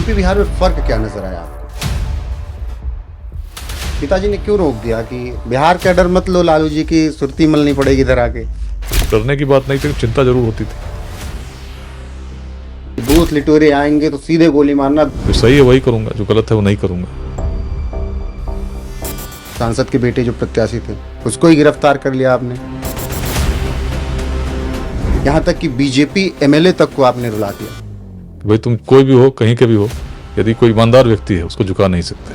UP Bihar में फर्क क्या नजर आया आपको? पिताजी ने क्यों रोक दिया कि बिहार का डर मत लो, लालू जी की सुरती मलनी पड़ेगी इधर आके? डरने की बात नहीं थी, चिंता जरूर होती थी। बूथ लिटोरे आएंगे तो सीधे गोली मारना। जो सही है वही करूंगा, जो गलत है वो नहीं करूंगा। सांसद के बेटे जो प्रत्याशी थे उसको ही गिरफ्तार कर लिया आपने। यहां तक कि बीजेपी एमएलए तक को आपने रुला दिया। भाई तुम कोई भी हो, कहीं के भी हो, यदि कोई ईमानदार व्यक्ति है उसको झुका नहीं सकते।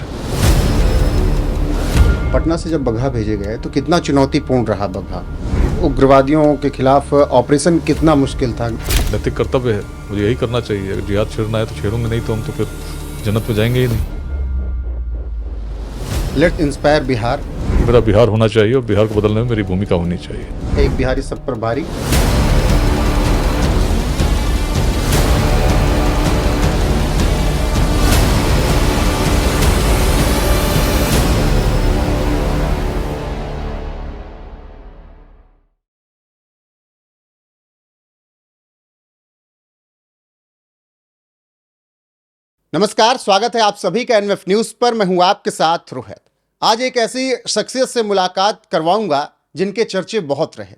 पटना से जब बगहा भेजे गए तो कितना चुनौतीपूर्ण रहा बगहा? उग्रवादियों के खिलाफ ऑपरेशन कितना मुश्किल था? नैतिक कर्तव्य है, मुझे यही करना चाहिए। अगर जिहाद छेड़ना है तो छेड़ूंगे, नहीं तो हम तो फिर जन्नत में जाएंगे ही नहीं। Let's inspire Bihar. मेरा बिहार होना चाहिए और बिहार को बदलने में मेरी भूमिका होनी चाहिए। एक बिहारी सब पर भारी। नमस्कार, स्वागत है आप सभी का एनएफ न्यूज पर। मैं हूं आपके साथ रोहित। आज एक ऐसी शख्सियत से मुलाकात करवाऊंगा जिनके चर्चे बहुत रहे।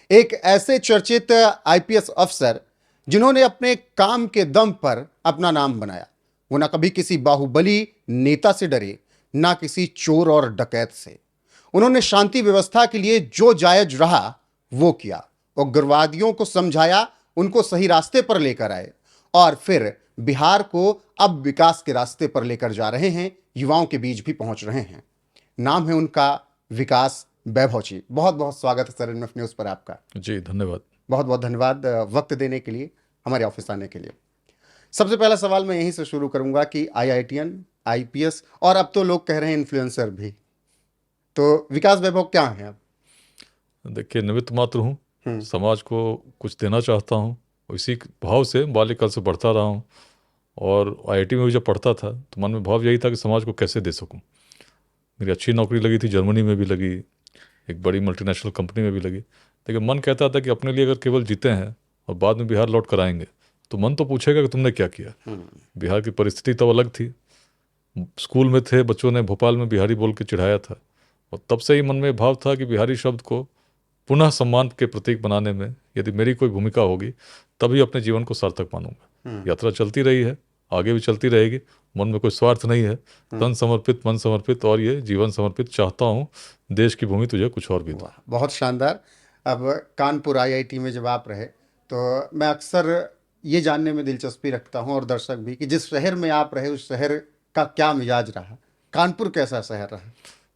एक ऐसे चर्चित आईपीएस अफसर जिन्होंने अपने काम के दम पर अपना नाम बनाया। वो ना कभी किसी बाहुबली नेता से डरे, ना किसी चोर और डकैत से। उन्होंने शांति व्यवस्था के लिए जो जायज रहा वो किया। उग्रवादियों को समझाया, उनको सही रास्ते पर लेकर आए और फिर बिहार को अब विकास के रास्ते पर लेकर जा रहे हैं, युवाओं के बीच भी पहुंच रहे हैं। नाम है उनका विकास वैभव जी। बहुत बहुत स्वागत है सर एनएफ न्यूज पर आपका। जी धन्यवाद। बहुत बहुत धन्यवाद वक्त देने के लिए, हमारे ऑफिस आने के लिए। सबसे पहला सवाल मैं यहीं से शुरू करूंगा कि आईआईटीएन, आईपीएस और अब तो लोग कह रहे हैं इन्फ्लुएंसर भी, तो विकास वैभव क्या है आप? देखिए, निमित्त मात्र हूँ, समाज को कुछ देना चाहता हूँ। इसी भाव से बाल्यकाल से बढ़ता रहा हूँ और आईआईटी में भी जब पढ़ता था तो मन में भाव यही था कि समाज को कैसे दे सकूं। मेरी अच्छी नौकरी लगी थी, जर्मनी में भी लगी, एक बड़ी मल्टीनेशनल कंपनी में भी लगी। लेकिन मन कहता था कि अपने लिए अगर केवल जीते हैं और बाद में बिहार लौट कर आएंगे तो मन तो पूछेगा कि तुमने क्या किया। बिहार की परिस्थिति तब अलग थी। स्कूल में थे, बच्चों ने भोपाल में बिहारी बोल के चिढ़ाया था और तब से ही मन में भाव था कि बिहारी शब्द को पुनः सम्मान के प्रतीक बनाने में यदि मेरी कोई भूमिका होगी तभी अपने जीवन को सार्थक मानूंगा। यात्रा चलती रही है, आगे भी चलती रहेगी। मन में कोई स्वार्थ नहीं है। तन समर्पित, मन समर्पित और ये जीवन समर्पित चाहता हूँ। देश की भूमि तुझे कुछ और भी दो। बहुत शानदार। अब कानपुर आईआईटी में जब आप रहे तो मैं अक्सर ये जानने में दिलचस्पी रखता हूँ और दर्शक भी कि जिस शहर में आप रहे उस शहर का क्या मिजाज रहा, कानपुर कैसा शहर रहा?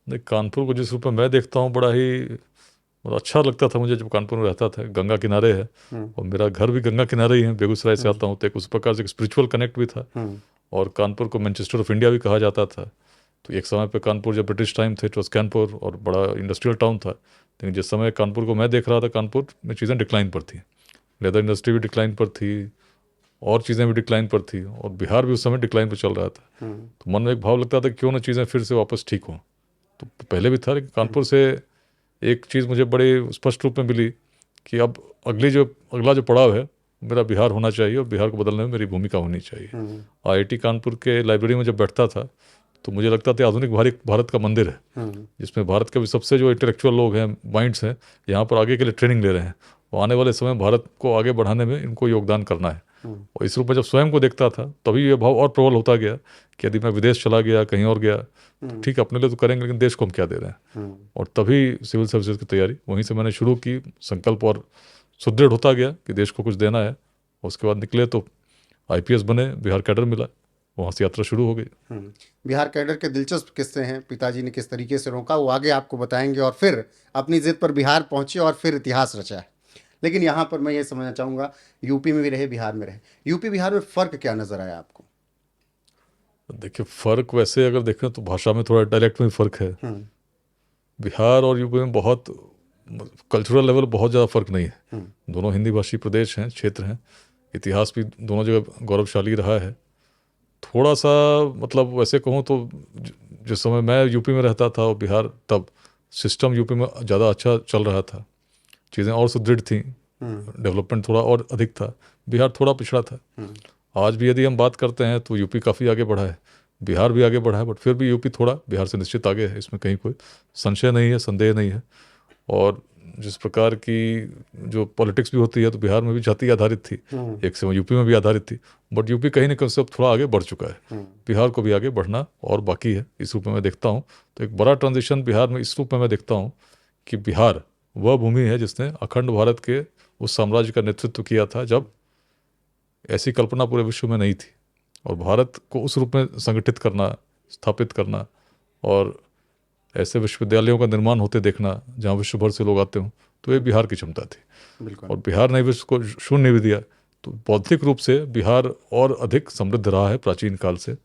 नहीं, कानपुर को जिस रूप में मैं देखता हूँ बड़ा ही अच्छा लगता था मुझे जब कानपुर में रहता था। गंगा किनारे है और मेरा घर भी गंगा किनारे ही है। बेगूसराय से आता हूँ तो एक उस प्रकार से एक स्पिरिचुअल कनेक्ट भी था और कानपुर को मैनचेस्टर ऑफ इंडिया भी कहा जाता था। तो एक समय पे कानपुर जब ब्रिटिश टाइम थे तो कानपुर और बड़ा इंडस्ट्रियल टाउन था। लेकिन जिस समय कानपुर को मैं देख रहा था, कानपुर में चीज़ें डिक्लाइन पर थी। लेदर इंडस्ट्री भी डिक्लाइन पर थी और चीज़ें भी डिक्लाइन पर थी और बिहार भी उस समय डिक्लाइन पर चल रहा था। तो मन में एक भाव लगता था कि क्यों ना चीज़ें फिर से वापस ठीक हों। तो पहले भी था, लेकिन कानपुर से एक चीज़ मुझे बड़े स्पष्ट रूप में मिली कि अब अगला जो पड़ाव है मेरा बिहार होना चाहिए और बिहार को बदलने में मेरी भूमिका होनी चाहिए। आईआईटी कानपुर के लाइब्रेरी में जब बैठता था तो मुझे लगता था आधुनिक भारत का मंदिर है, जिसमें भारत के भी सबसे जो इंटेलेक्चुअल लोग हैं, माइंड्स हैं, यहाँ पर आगे के लिए ट्रेनिंग ले रहे हैं। वो आने वाले समय भारत को आगे बढ़ाने में इनको योगदान करना है। और इस रूप में जब स्वयं को देखता था तभी ये भाव और प्रबल होता गया कि यदि मैं विदेश चला गया, कहीं और गया, ठीक है अपने लिए तो करेंगे लेकिन देश को हम क्या दे रहे हैं। और तभी सिविल सर्विसेज की तैयारी वहीं से मैंने शुरू की। संकल्प और सुदृढ़ होता गया कि देश को कुछ देना है। उसके बाद निकले तो आईपीएस बने, बिहार कैडर मिला, वहाँ से यात्रा शुरू हो गई। बिहार कैडर के दिलचस्प किस्से हैं, पिताजी ने किस तरीके से रोका वो आगे आपको बताएंगे और फिर अपनी जिद पर बिहार पहुंचे और फिर इतिहास रचा। लेकिन यहाँ पर मैं ये समझना चाहूँगा, यूपी में भी रहे, बिहार में रहे, यूपी बिहार में फ़र्क क्या नज़र आया आपको? देखिए, फ़र्क वैसे अगर देखें तो भाषा में थोड़ा डायलेक्ट में फ़र्क है। बिहार और यूपी में बहुत कल्चरल लेवल बहुत ज़्यादा फ़र्क नहीं है। दोनों हिंदी भाषी प्रदेश हैं, क्षेत्र हैं। इतिहास भी दोनों जगह गौरवशाली रहा है। थोड़ा सा मतलब वैसे कहूँ तो जिस समय मैं यूपी में रहता था और बिहार, तब सिस्टम यूपी में ज़्यादा अच्छा चल रहा था, चीज़ें और सुदृढ़ थी, डेवलपमेंट थोड़ा और अधिक था। बिहार थोड़ा पिछड़ा था आज भी यदि हम बात करते हैं तो यूपी काफ़ी आगे बढ़ा है, बिहार भी आगे बढ़ा है, बट फिर भी यूपी थोड़ा बिहार से निश्चित आगे है, इसमें कहीं कोई संशय नहीं है, संदेह नहीं है। और जिस प्रकार की जो पॉलिटिक्स भी होती है तो बिहार में भी जाति आधारित थी, एक समय यूपी में भी आधारित थी, बट यूपी कहीं ना कहीं से अब थोड़ा आगे बढ़ चुका है। बिहार को भी आगे बढ़ना और बाकी है, इस रूप में मैं देखता हूँ। तो एक बड़ा ट्रांजिशन बिहार में इस रूप में मैं देखता हूँ कि बिहार वह भूमि है जिसने अखंड भारत के उस साम्राज्य का नेतृत्व किया था जब ऐसी कल्पना पूरे विश्व में नहीं थी, और भारत को उस रूप में संगठित करना, स्थापित करना और ऐसे विश्वविद्यालयों का निर्माण होते देखना जहाँ विश्व भर से लोग आते हों, तो ये बिहार की क्षमता थी। बिल्कुल। और बिहार ने विश्व को शून्य भी दिया। तो बौद्धिक रूप से बिहार और अधिक समृद्ध रहा है प्राचीन काल से।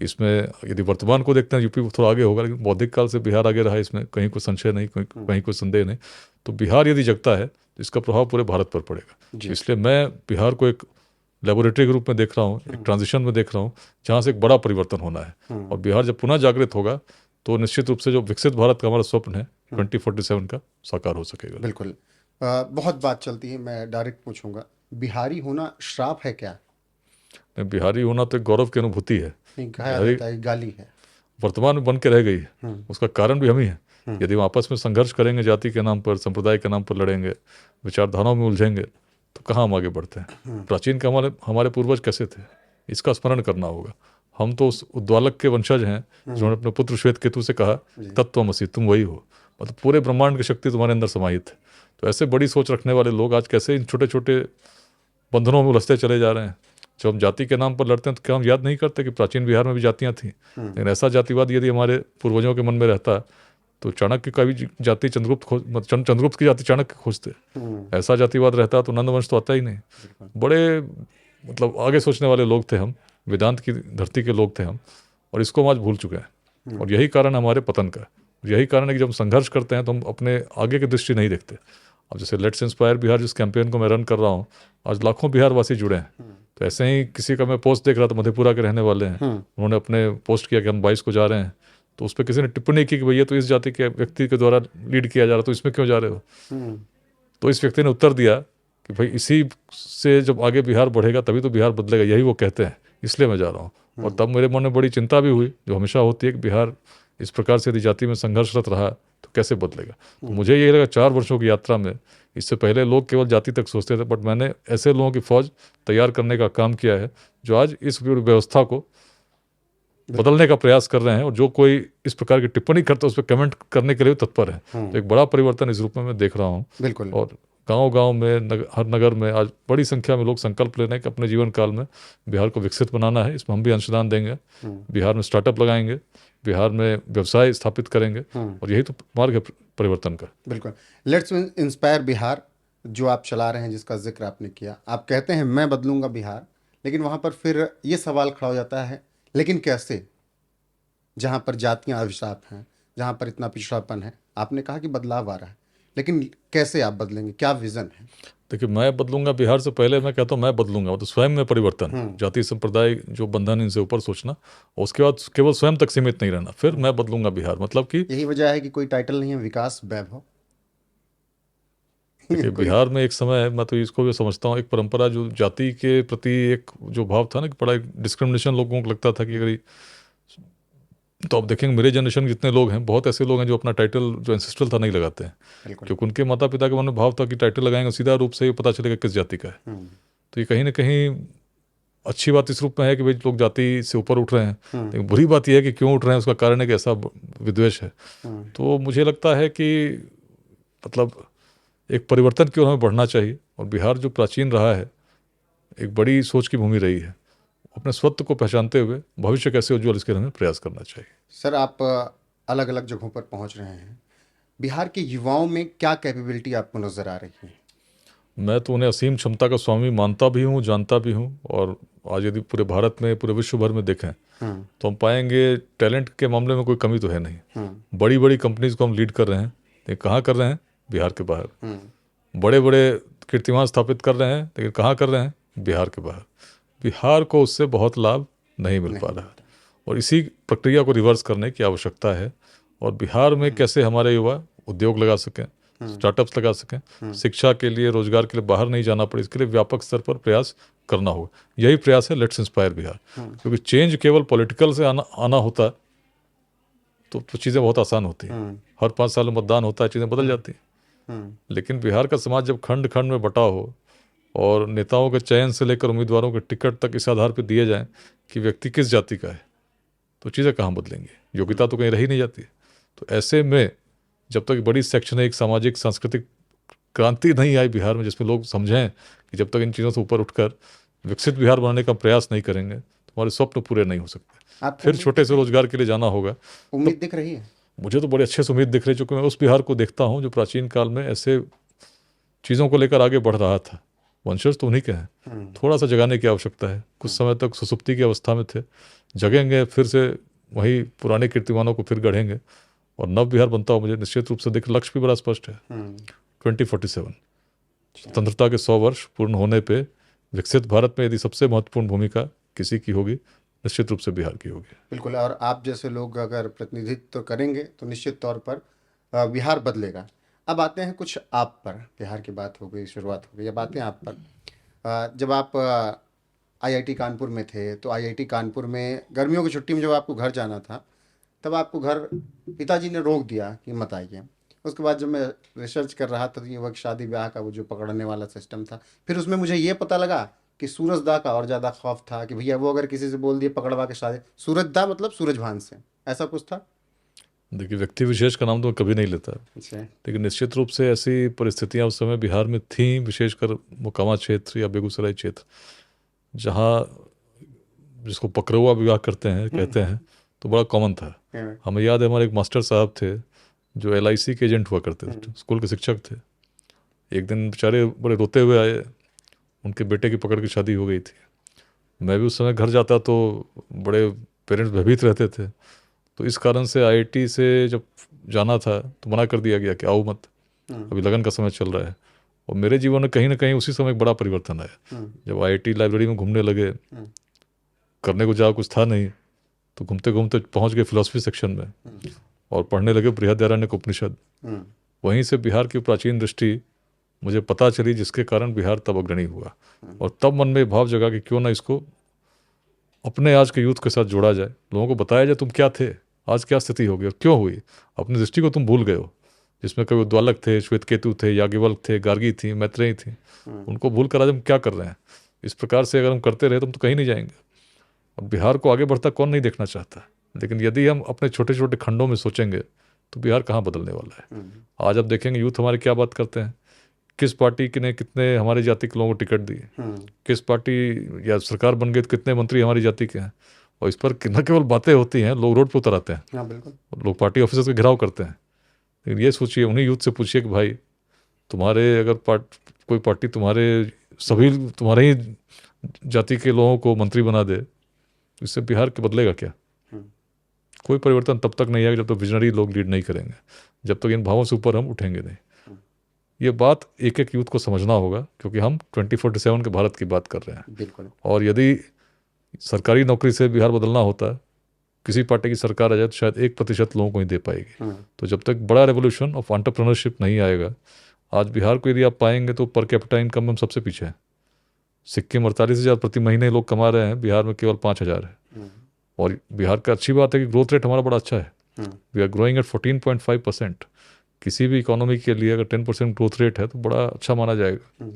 इसमें यदि वर्तमान को देखते हैं यूपी थोड़ा आगे होगा, लेकिन बौद्धिक काल से बिहार आगे रहा है, इसमें कहीं कोई संशय नहीं, कहीं कोई संदेह नहीं। तो बिहार यदि जगता है तो इसका प्रभाव पूरे भारत पर पड़ेगा। इसलिए मैं बिहार को एक लेबोरेटरी के रूप में देख रहा हूँ, एक ट्रांजिशन में देख रहा हूँ जहाँ से एक बड़ा परिवर्तन होना है। और बिहार जब पुनः जागृत होगा तो निश्चित रूप से जो विकसित भारत का हमारा स्वप्न है 2047 का साकार हो सकेगा। बिल्कुल। बहुत बात चलती है, मैं डायरेक्ट पूछूंगा, बिहारी होना श्राप है क्या? बिहारी होना तो एक गौरव की अनुभूति है। नहीं, कहा जाता है गाली है, वर्तमान में बन के रह गई है, उसका कारण भी हम ही है। यदि हम आपस में संघर्ष करेंगे, जाति के नाम पर, संप्रदाय के नाम पर लड़ेंगे, विचारधाराओं में उलझेंगे, तो कहाँ हम आगे बढ़ते हैं। प्राचीन के हमारे पूर्वज कैसे थे, इसका स्मरण करना होगा। हम तो उस उद्वालक के वंशज हैं जिन्होंने अपने पुत्र श्वेत केतु से कहा तत्त्वमसि, तुम वही हो, मतलब पूरे ब्रह्मांड की शक्ति तुम्हारे अंदर समाहित है। तो ऐसे बड़ी सोच रखने वाले लोग आज कैसे इन छोटे छोटे बंधनों में उलझते चले जा रहे हैं। जब हम जाति के नाम पर लड़ते हैं तो क्या हम याद नहीं करते कि प्राचीन बिहार में भी जातियाँ थीं? लेकिन ऐसा जातिवाद यदि हमारे पूर्वजों के मन में रहता तो चाणक्य का भी जाति चंद्रगुप्त की जाति चाणक्य खोजते। ऐसा जातिवाद रहता तो नंदवंश तो आता ही नहीं। बड़े मतलब आगे सोचने वाले लोग थे हम, वेदांत की धरती के लोग थे हम, और इसको हम आज भूल चुके हैं। और यही कारण है हमारे पतन का। यही कारण है कि जब हम संघर्ष करते हैं तो हम अपने आगे की दृष्टि नहीं देखते। अब जैसे लेट्स इंस्पायर बिहार जिस कैंपेन को मैं रन कर रहा हूँ, आज लाखों बिहार वासी जुड़े हैं। तो ऐसे ही किसी का मैं पोस्ट देख रहा था, मधेपुरा के रहने वाले हैं, उन्होंने अपने पोस्ट किया कि हम 22 को जा रहे हैं। तो उस पर किसी ने टिप्पणी की कि भैया तो इस जाति के व्यक्ति के द्वारा लीड किया जा रहा, तो इसमें क्यों जा रहे हो? तो इस व्यक्ति ने उत्तर दिया कि भाई इसी से जब आगे बिहार बढ़ेगा तभी तो बिहार बदलेगा, यही वो कहते हैं, इसलिए मैं जा रहा हूँ। और तब मेरे मन में बड़ी चिंता भी हुई, जो हमेशा होती है कि बिहार इस प्रकार से यदि जाति में संघर्षरत रहा तो कैसे बदलेगा। तो मुझे ये लगा 4 वर्षों की यात्रा में, इससे पहले लोग केवल जाति तक सोचते थे, बट मैंने ऐसे लोगों की फौज तैयार करने का काम किया है जो आज इस व्यवस्था को बदलने का प्रयास कर रहे हैं, और जो कोई इस प्रकार की टिप्पणी करता है उस पर कमेंट करने के लिए तत्पर है। तो एक बड़ा परिवर्तन इस रूप में मैं देख रहा हूँ। बिल्कुल। और गांव-गांव में, हर नगर में आज बड़ी संख्या में लोग संकल्प ले रहे हैं कि अपने जीवन काल में बिहार को विकसित बनाना है। इसमें हम भी अंशदान देंगे, बिहार में स्टार्टअप लगाएंगे, बिहार में व्यवसाय स्थापित करेंगे, और यही तो मार्ग है परिवर्तन का। बिल्कुल। लेट्स इंस्पायर बिहार जो आप चला रहे हैं, जिसका जिक्र आपने किया, आप कहते हैं मैं बदलूंगा बिहार, लेकिन वहाँ पर फिर ये सवाल खड़ा हो जाता है, लेकिन कैसे? जहाँ पर जातियाँ अभिशाप हैं, जहाँ पर इतना पिछड़ापन है, आपने कहा कि बदलाव आ रहा है, लेकिन कैसे आप बदलेंगे, क्या विजन है? देखिए, मैं बदलूंगा बिहार से पहले मैं कहता हूँ मैं बदलूंगा, तो स्वयं में परिवर्तन, जाति संप्रदाय जो बंधन, इनसे ऊपर सोचना, और उसके बाद केवल स्वयं तक सीमित नहीं रहना, फिर मैं बदलूंगा बिहार। मतलब कि यही वजह है कि कोई टाइटल नहीं है, विकास वैभव। देखिए, बिहार में एक समय, मैं तो इसको भी समझता हूँ, एक परंपरा जो जाति के प्रति एक जो भाव था ना, कि बड़ा एक डिस्क्रिमिनेशन लोगों को लगता था कि अगर, तो आप देखेंगे मेरे जनरेशन के जितने लोग हैं, बहुत ऐसे लोग हैं जो अपना टाइटल जो एंसेस्ट्रल था नहीं लगाते हैं, क्योंकि उनके माता पिता के मन में भाव था कि टाइटल लगाएंगे सीधा रूप से ही पता चलेगा किस जाति का है। तो ये कहीं ना कहीं अच्छी बात इस रूप में है कि भाई लोग जाति से ऊपर उठ रहे हैं, लेकिन बुरी बात यह है कि क्यों उठ रहे हैं, उसका कारण है कि ऐसा विद्वेष है। तो मुझे लगता है कि मतलब एक परिवर्तन की ओर हमें बढ़ना चाहिए, और बिहार जो प्राचीन रहा है, एक बड़ी सोच की भूमि रही है, अपने स्वत्व को पहचानते हुए भविष्य कैसे उज्जवल, इसके लिए हमें प्रयास करना चाहिए। सर, आप अलग अलग जगहों पर पहुंच रहे हैं, बिहार के युवाओं में क्या कैपेबिलिटी आपको नज़र आ रही है? मैं तो उन्हें असीम क्षमता का स्वामी मानता भी हूँ, जानता भी हूँ। और आज यदि पूरे भारत में, पूरे विश्व भर में देखें तो हम पाएंगे टैलेंट के मामले में कोई कमी तो है नहीं। बड़ी बड़ी कंपनीज को हम लीड कर रहे हैं, लेकिन कहाँ कर रहे हैं? बिहार के बाहर। बड़े बड़े कीर्तिमान स्थापित कर रहे हैं, लेकिन कहाँ कर रहे हैं? बिहार के बाहर। बिहार को उससे बहुत लाभ नहीं मिल पा रहा है, और इसी प्रक्रिया को रिवर्स करने की आवश्यकता है। और बिहार में कैसे हमारे युवा उद्योग लगा सकें, स्टार्टअप्स लगा सकें, शिक्षा के लिए, रोजगार के लिए बाहर नहीं जाना पड़े, इसके लिए व्यापक स्तर पर प्रयास करना होगा। यही प्रयास है लेट्स इंस्पायर बिहार, क्योंकि चेंज केवल पॉलिटिकल से आना होता तो चीज़ें बहुत आसान होती हैं। हर 5 साल में मतदान होता है, चीज़ें बदल जाती हैं। लेकिन बिहार का समाज जब खंड खंड में बटा हो और नेताओं के चयन से लेकर उम्मीदवारों के टिकट तक इस आधार पर दिए जाएं कि व्यक्ति किस जाति का है, तो चीज़ें कहाँ बदलेंगी? योग्यता तो कहीं रही नहीं जाती। तो ऐसे में जब तक बड़ी शैक्षणिक, सामाजिक, सांस्कृतिक क्रांति नहीं आई बिहार में, जिसमें लोग समझें कि जब तक इन चीज़ों से ऊपर उठकर विकसित बिहार बनाने का प्रयास नहीं करेंगे तो हमारे स्वप्न पूरे नहीं हो सकते। फिर छोटे से रोजगार के लिए जाना होगा। उम्मीद दिख रही है? मुझे तो बड़े अच्छे से उम्मीद दिख रही है, क्योंकि मैं उस बिहार को देखता हूँ जो प्राचीन काल में ऐसे चीज़ों को लेकर आगे बढ़ रहा था। वंशज तो उन्हीं के हैं। थोड़ा सा जगाने की आवश्यकता है। कुछ समय तक सुसुप्ति की अवस्था में थे, जगेंगे, फिर से वही पुराने कीर्तिमानों को फिर गढ़ेंगे और नव बिहार बनता हो मुझे निश्चित रूप से दिख। लक्ष्य भी बड़ा स्पष्ट है, 2047 स्वतंत्रता के 100 वर्ष पूर्ण होने पे विकसित भारत में यदि सबसे महत्वपूर्ण भूमिका किसी की होगी, निश्चित रूप से बिहार की होगी। बिल्कुल, और आप जैसे लोग अगर प्रतिनिधित्व करेंगे तो निश्चित तौर पर बिहार बदलेगा। अब आते हैं कुछ आप पर। बिहार की बात हो गई, शुरुआत हो गई, अब आते हैं आप पर। जब आप आईआईटी कानपुर में थे तो आईआईटी कानपुर में गर्मियों की छुट्टी में जब आपको घर जाना था तब आपको घर पिताजी ने रोक दिया कि मत आइए। उसके बाद जब मैं रिसर्च कर रहा था तो ये वक्त शादी ब्याह का वो जो पकड़ने वाला सिस्टम था, फिर उसमें मुझे ये पता लगा कि सूरजदा का और ज़्यादा खौफ था कि भैया वो अगर किसी से बोल दिए पकड़वा के शादी, सूरजदा मतलब सूरजभान से, ऐसा कुछ था। देखिए, व्यक्ति विशेष का नाम तो मैं कभी नहीं लेता, अच्छा, लेकिन निश्चित रूप से ऐसी परिस्थितियां उस समय बिहार में थीं, विशेषकर मोकामा क्षेत्र या बेगूसराय क्षेत्र, जहाँ जिसको पकड़वा विवाह करते हैं कहते हैं, तो बड़ा कॉमन था। हमें याद है हमारे एक मास्टर साहब थे जो LIC के एजेंट हुआ करते थे, स्कूल के शिक्षक थे। एक दिन बेचारे बड़े रोते हुए आए, उनके बेटे की पकड़ की शादी हो गई थी। मैं भी उस समय घर जाता तो बड़े पेरेंट्स भयभीत रहते थे। तो इस कारण से IIT से जब जाना था तो मना कर दिया गया कि आओ मत, अभी लगन का समय चल रहा है। और मेरे जीवन में कहीं ना कहीं उसी समय एक बड़ा परिवर्तन आया। जब IIT लाइब्रेरी में घूमने लगे, करने को जहाँ कुछ था नहीं, तो घूमते घूमते पहुँच गए फिलॉसफी सेक्शन में और पढ़ने लगे बृहदारण्यक उपनिषद। वहीं से बिहार की प्राचीन दृष्टि मुझे पता चली, जिसके कारण बिहार तब अग्रणी हुआ। और तब मन में भाव जगा कि क्यों ना इसको अपने आज के यूथ के साथ जोड़ा जाए, लोगों को बताया जाए तुम क्या थे, आज क्या स्थिति होगी और क्यों हुई। अपनी दृष्टि को तुम भूल गए हो, जिसमें कभी उद्वालक थे, श्वेतकेतु थे, याज्ञवल्क्य थे, गार्गी थी, मैत्रेयी थी, उनको भूल कर आज हम क्या कर रहे हैं। इस प्रकार से अगर हम करते रहे तो हम तो कहीं नहीं जाएंगे। अब बिहार को आगे बढ़ता कौन नहीं देखना चाहता, लेकिन यदि हम अपने छोटे छोटे खंडों में सोचेंगे तो बिहार कहाँ बदलने वाला है। आज आप देखेंगे यूथ हमारे क्या बात करते हैं, किस पार्टी ने कितने हमारी जाति के लोगों को टिकट दिए, किस पार्टी या सरकार बन गई तो कितने मंत्री हमारी जाति के हैं। और इस पर न केवल बातें होती हैं, लोग रोड पर उतर आते हैं। हाँ, बिल्कुल। लोग पार्टी ऑफिसर्स का घेराव करते हैं। लेकिन ये सोचिए, उन्हीं यूथ से पूछिए कि भाई तुम्हारे अगर कोई पार्टी तुम्हारे सभी तुम्हारे ही जाति के लोगों को मंत्री बना दे, इससे बिहार के बदलेगा क्या? कोई परिवर्तन तब तक नहीं आएगा जब तक विजनरी लोग लीड नहीं करेंगे, जब तक इन भावों से ऊपर हम उठेंगे नहीं। ये बात एक एक यूथ को समझना होगा, क्योंकि हम 2047 के भारत की बात कर रहे हैं। बिल्कुल। और यदि सरकारी नौकरी से बिहार बदलना होता, किसी पार्टी की सरकार आ जाए तो शायद 1% लोगों को ही दे पाएगी। तो जब तक बड़ा रेवोल्यूशन ऑफ एंटरप्रेन्योरशिप नहीं आएगा, आज बिहार को यदि आप पाएंगे तो पर कैपिटा इनकम में हम सबसे पीछे हैं। सिक्किम 48,000 प्रति महीने लोग कमा रहे हैं, बिहार में केवल 5,000 है। और बिहार का अच्छी बात है कि ग्रोथ रेट हमारा बड़ा अच्छा है। We are growing at 14.5%। किसी भी इकोनॉमी के लिए अगर 10% ग्रोथ रेट है तो बड़ा अच्छा माना जाएगा।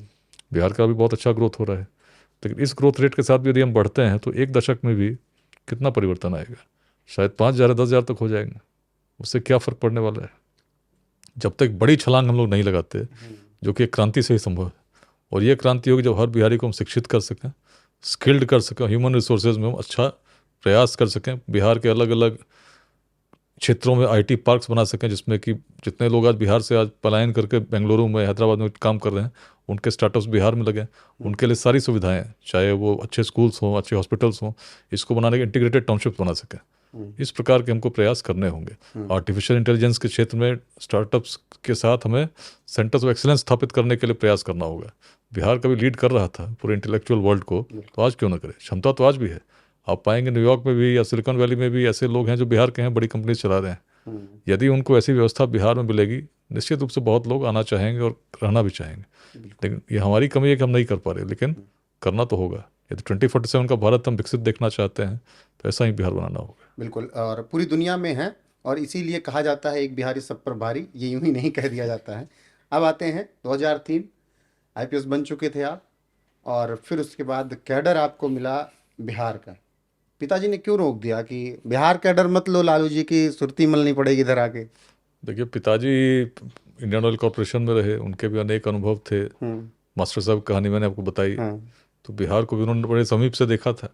बिहार का भी बहुत अच्छा ग्रोथ हो रहा है। लेकिन इस ग्रोथ रेट के साथ भी यदि हम बढ़ते हैं तो एक दशक में भी कितना परिवर्तन आएगा? शायद 5,000 10,000 तक हो जाएंगे। उससे क्या फ़र्क पड़ने वाला है? जब तक बड़ी छलांग हम लोग नहीं लगाते, जो कि एक क्रांति से ही संभव है। और ये क्रांति होगी जब हर बिहारी को हम शिक्षित कर सकें, स्किल्ड कर सकें, ह्यूमन रिसोर्सेज में हम अच्छा प्रयास कर सकें, बिहार के अलग अलग क्षेत्रों में IT पार्क्स बना सकें, जिसमें कि जितने लोग आज बिहार से आज पलायन करके बेंगलुरु में, हैदराबाद में काम कर रहे हैं, उनके स्टार्टअप्स बिहार में लगे। उनके लिए सारी सुविधाएं, चाहे वो अच्छे स्कूल्स हों, अच्छे हॉस्पिटल्स हों, इसको बनाने के इंटीग्रेटेड टाउनशिप्स बना सकें। इस प्रकार के हमको प्रयास करने होंगे। आर्टिफिशियल इंटेलिजेंस के क्षेत्र में स्टार्टअप्स के साथ हमें सेंटर्स ऑफ एक्सीलेंस स्थापित करने के लिए प्रयास करना होगा। बिहार कभी लीड कर रहा था पूरे इंटेलेक्चुअल वर्ल्ड को, तो आज क्यों ना करे? क्षमता तो आज भी है। आप पाएंगे न्यूयॉर्क में भी या सिलिकॉन वैली में भी ऐसे लोग हैं जो बिहार के हैं, बड़ी कंपनी चला रहे हैं। यदि उनको ऐसी व्यवस्था बिहार में मिलेगी, निश्चित रूप से बहुत लोग आना चाहेंगे और रहना भी चाहेंगे। लेकिन ये हमारी कमी है कि हम नहीं कर पा रहे, लेकिन करना तो होगा। यदि 2047 का भारत हम विकसित देखना चाहते हैं तो ऐसा ही बिहार बनाना होगा। बिल्कुल, और पूरी दुनिया में है, और इसीलिए कहा जाता है एक बिहारी सब पर भारी, ये यूं ही नहीं कह दिया जाता है। अब आते हैं 2003, आईपीएस बन चुके थे आप, और फिर उसके बाद कैडर आपको मिला बिहार का। पिताजी ने क्यों रोक दिया कि बिहार कैडर मत लो, लालू जी की सुरती मलनी पड़ेगी इधर आके? देखिए, पिताजी इंडियन ऑयल कॉरपोरेशन में रहे, उनके भी अनेक अनुभव थे। मास्टर साहब की कहानी मैंने आपको बताई। तो बिहार को भी उन्होंने बड़े समीप से देखा था,